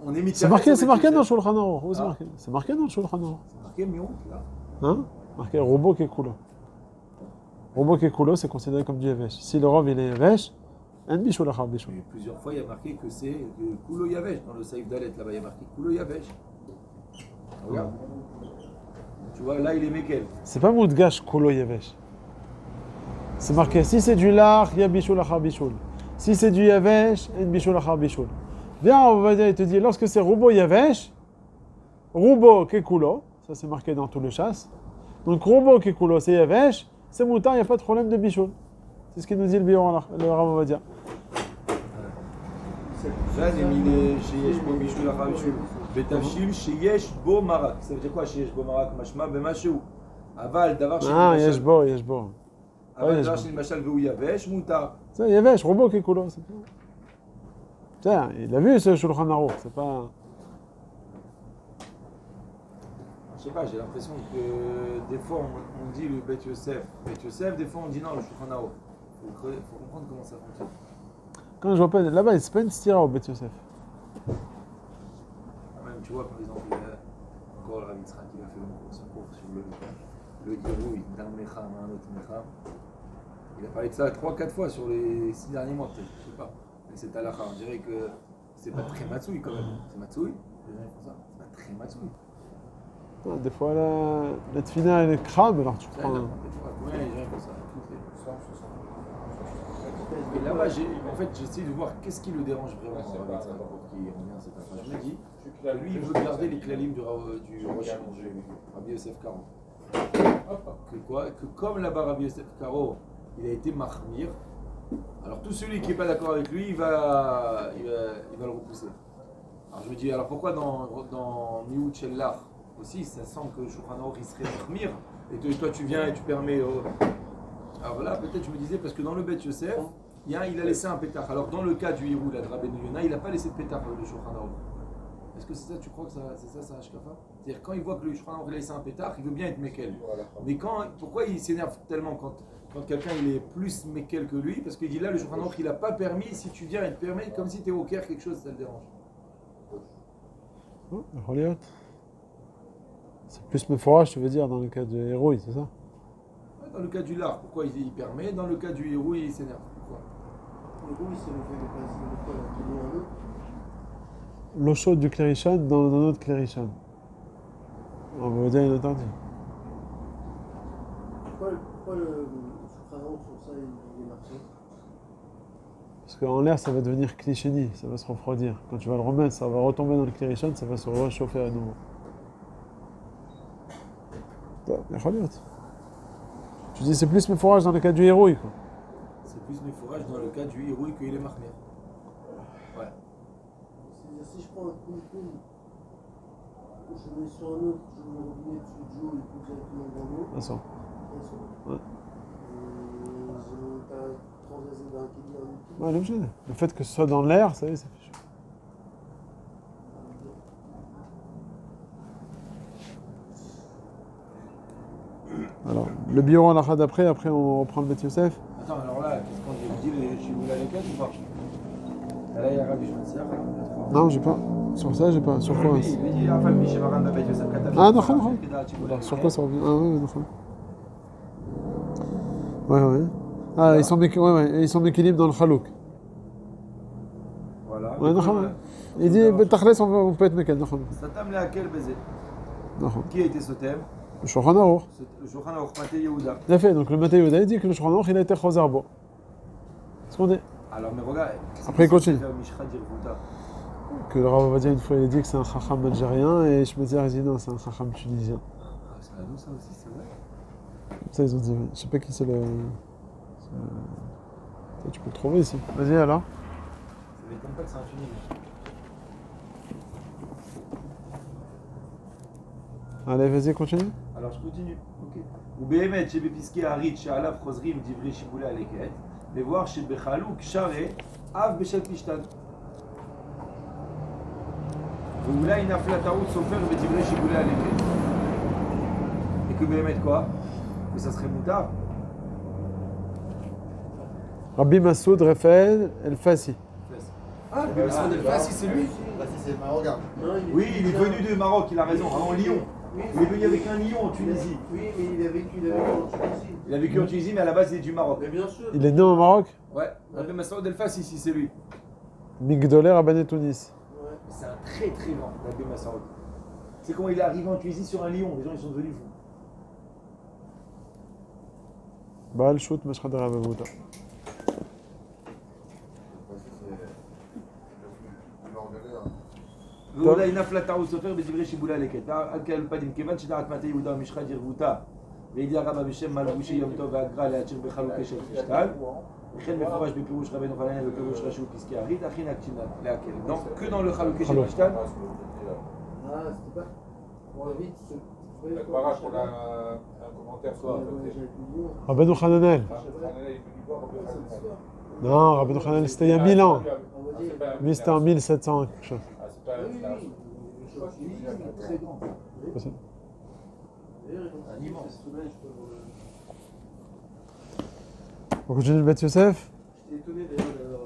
S5: On est mis.
S1: C'est marqué dans le Shulchan Aruch. Où c'est marqué? C'est marqué dans le Shulchan Aruch.
S5: C'est marqué miout là.
S1: Hein? Marqué robot Kekulo. Robot Kekulo, c'est considéré comme du Yavesh. Si le rov il est Yavesh, un bichou la bichou.
S5: Mais plusieurs fois il y a marqué que c'est Kulo Yavesh. Dans le Saïf Dalet là-bas, il y a marqué Kulo Yavesh. Regarde. Tu vois, là il est Mekel.
S1: C'est pas Moudgash Kulo Yavesh. C'est marqué si c'est du lard, il y a bichou la bichou. Si c'est du Yavesh, un bichou la bichou. Viens, on va dire, il te dit, lorsque c'est Rubo Yavesh, Rubo Kekulo, ça c'est marqué dans tout le chasse. Donc Rubo Kekulo, c'est Yavesh, c'est moutar, il n'y a pas de problème de bichou. C'est ce qu'il nous dit le Biur, le Rav, on va dire.
S5: Betavshim sheyesh bo marak. Ça veut dire quoi sheyesh bo marak? Mashma b'mashu. Aval davar shel
S1: Ah, yesh bo.
S5: Aval davar shel mashal v'hu yavesh mutar.
S1: C'est Yavesh, Rubo Kekulo, c'est tout. Tiens, il a vu ce Shulchan Aruch, c'est pas...
S5: Je sais pas, j'ai l'impression que des fois on dit le Bet Yosef, des fois on dit non le Shulchan Aruch. Faut comprendre comment ça fonctionne.
S1: Quand je vois pas, là-bas, c'est pas une stira au Bet Yosef.
S5: Même tu vois par exemple, encore le Rav Yitzhak qui a fait son cours sur le Girouï d'un Mecham à un autre Mecham. Il a parlé de ça 3-4 fois sur les 6 derniers mois peut-être, je sais pas. Mais c'est halakha, on dirait que c'est pas très matsouille quand même. C'est matsouille, les gens font ça, c'est pas très matsouille.
S1: Non, des fois, la tfina, elle est crabe, alors tu prends...
S5: Des fois, combien les gens font ça? Et là-bas, en fait, j'essaie de voir qu'est-ce qui le dérange vraiment pour qu'il revient à cette affaire. Je me dis, lui, il veut garder les klalim du Rosh Rabbi Yosef Karo. Que comme là-bas, Rabbi Yosef Karo, il a été mahmir, alors tout celui qui n'est pas d'accord avec lui, il va le repousser. Alors je me dis, alors pourquoi dans Miout Shellar aussi, ça semble que Shulchan Aruch il serait Mahmir, et toi tu viens et tu permets. Alors voilà, peut-être je me disais, parce que dans le Bet Yosef, il a laissé un pétard. Alors dans le cas du Hirou, la Rabbeinu Yonah, il n'a pas laissé de pétard le Shulchan Aruch. Est-ce que c'est ça, tu crois que c'est ça Hashkafa? C'est-à-dire quand il voit que le Shulchan Aruch a laissé un pétard, il veut bien être Mekel. Mais pourquoi il s'énerve tellement quand quelqu'un il est plus Mekel que lui? Parce qu'il dit là, le Shulchan Aruch il n'a pas permis, si tu viens, il te permet, comme si tu es au Caire, quelque chose, ça le dérange.
S1: Oh, Roliot. C'est plus Meforach, tu veux dire, dans le cas de Héroï, c'est ça?
S5: Dans le cas du lard, pourquoi il permet? Dans le cas du Hirou, il s'énerve. Pourquoi?
S3: Le gros, c'est le fait de passer de quoi qu'il y a un autre.
S1: L'eau chaude du Clérichan dans un autre Clérichan. On va vous dire une interdit.
S3: Pourquoi le Shulchan sur ça, il est marqué?
S1: Parce qu'en l'air, ça va devenir Clichéni, ça va se refroidir. Quand tu vas le remettre, ça va retomber dans le Clérichan, ça va se réchauffer à nouveau. Roliot. Tu dis c'est plus Meforach dans le cas du Héroï, quoi.
S5: C'est plus mes fourrages dans le cas du Hirou qu'il est Mahmir. Ouais.
S3: C'est-à-dire, si je prends un poum-poum, je mets sur un autre, je mets le robinet dessus de l'eau et puis directement dans l'eau.
S1: Vincent. Ouais.
S3: T'as transversé d'un qui dit un autre.
S1: Ouais, l'objet. Le fait que ce soit dans l'air, ça y est, ça fait chaud. Alors, le bio en l'achat d'après, après on reprend le Bet Yosef.
S5: Attends, alors là, qu'est-ce qu'on dit les Shiboula les 4 ou pas? Là, il y a Rabbi Shmatzia.
S1: Non, j'ai pas. Sur ça, j'ai pas. Sur quoi?
S5: Il dit Afal Mishévaran Babet Yosef Katav.
S1: Ah, non. Sur quoi ça revient? Ah, ouais, non. Ouais. Ah, ils sont méquilimes dans le Chalouk.
S5: Voilà.
S1: Ouais, non. Il dit, Betachles, on peut être méquel. Non.
S5: Satam le Hakel Bezé.
S1: Non.
S5: Qui a été Sotem?
S1: Le Shulchan Aruch.
S5: Le Shulchan Aruch Matei Yehuda.
S1: Il a fait, donc le Matei Yehuda, il dit que le Shulchan Aruch, il a été Chozarbo. C'est ce qu'on dit.
S5: Alors, mais regarde.
S1: Après, il continue.
S5: Mishra Dirvuta.
S1: Que le Rav Ovadia, une fois, il a dit que c'est un Chacham algérien, et je me disais, il dit non, c'est un Chacham tunisien.
S5: Ah, c'est à nous ça aussi, c'est vrai.
S1: Ça, ils ont dit, ouais. Je sais pas qui c'est le. Ça, tu peux le trouver ici. Vas-y, alors.
S5: Ça m'étonne pas que c'est un Tunisien.
S1: Allez, vas-y, continue.
S5: Alors je continue. Ok. Ou Behemet, chez Bepiske Harit, chez Alaf Chozrim, Divrei Shiboula Aleket, les voir chez Bechaluk, Share, Av Beshel Pishtan. Ou là, il a fait la taroute Sofer, Divrei Shiboula Aleket. Et que Behemet quoi? Que ça serait moutard.
S1: Rabbi Massoud Raphaël El Fassi.
S5: Ah, le Massoud El Fassi, c'est lui?
S2: Là, c'est le Maroc.
S5: Oui, il est venu de Maroc, il a raison, avant Lyon. Il est venu avec un lion en Tunisie.
S3: Oui, mais il a vécu en Tunisie.
S5: Il a vécu en Tunisie, mais à la base, il est du Maroc.
S3: Mais bien sûr.
S1: Il est né au Maroc.
S5: Ouais, Rabbi Massoud El Fassi, ici, c'est lui.
S1: Migdoler Rabbané Tunis.
S3: Ouais.
S5: C'est un très très grand, Rabbi Massoud. C'est comment il est arrivé en Tunisie sur un lion, les gens ils sont devenus fous.
S1: Baal Shoot Meshchad Rabavouta.
S5: ואולי נפלה טעות סופר בדברי שיבולה לקט. על כאלו פנים, כיוון שדעת מטה יהודה ומשחת ירבותה והגיע רבה בשם מלבושי יום טוב והגרא להצ'יר בחלוקה של פשטל וכן מפורש בפירוש רבנו חנניה ופירוש רש"י ופסקי הברית, הכי נקצ'ים להקל. Donc, que dans le חלוקה של פשטל.
S3: Ah, c'était pas. On va vite.
S4: Avec Barak, on a un commentaire soir.
S1: Rabbeinu Hananel. Non, Rabbeinu Hananel, c'était il y a 1000 ans. Lui, c'était en 1700, quelque chose.
S4: Ah, c'est pas
S5: Très grand.
S1: Possible.
S5: Un immense.
S1: On continue le Bet Yosef.
S3: J'étais étonné d'ailleurs.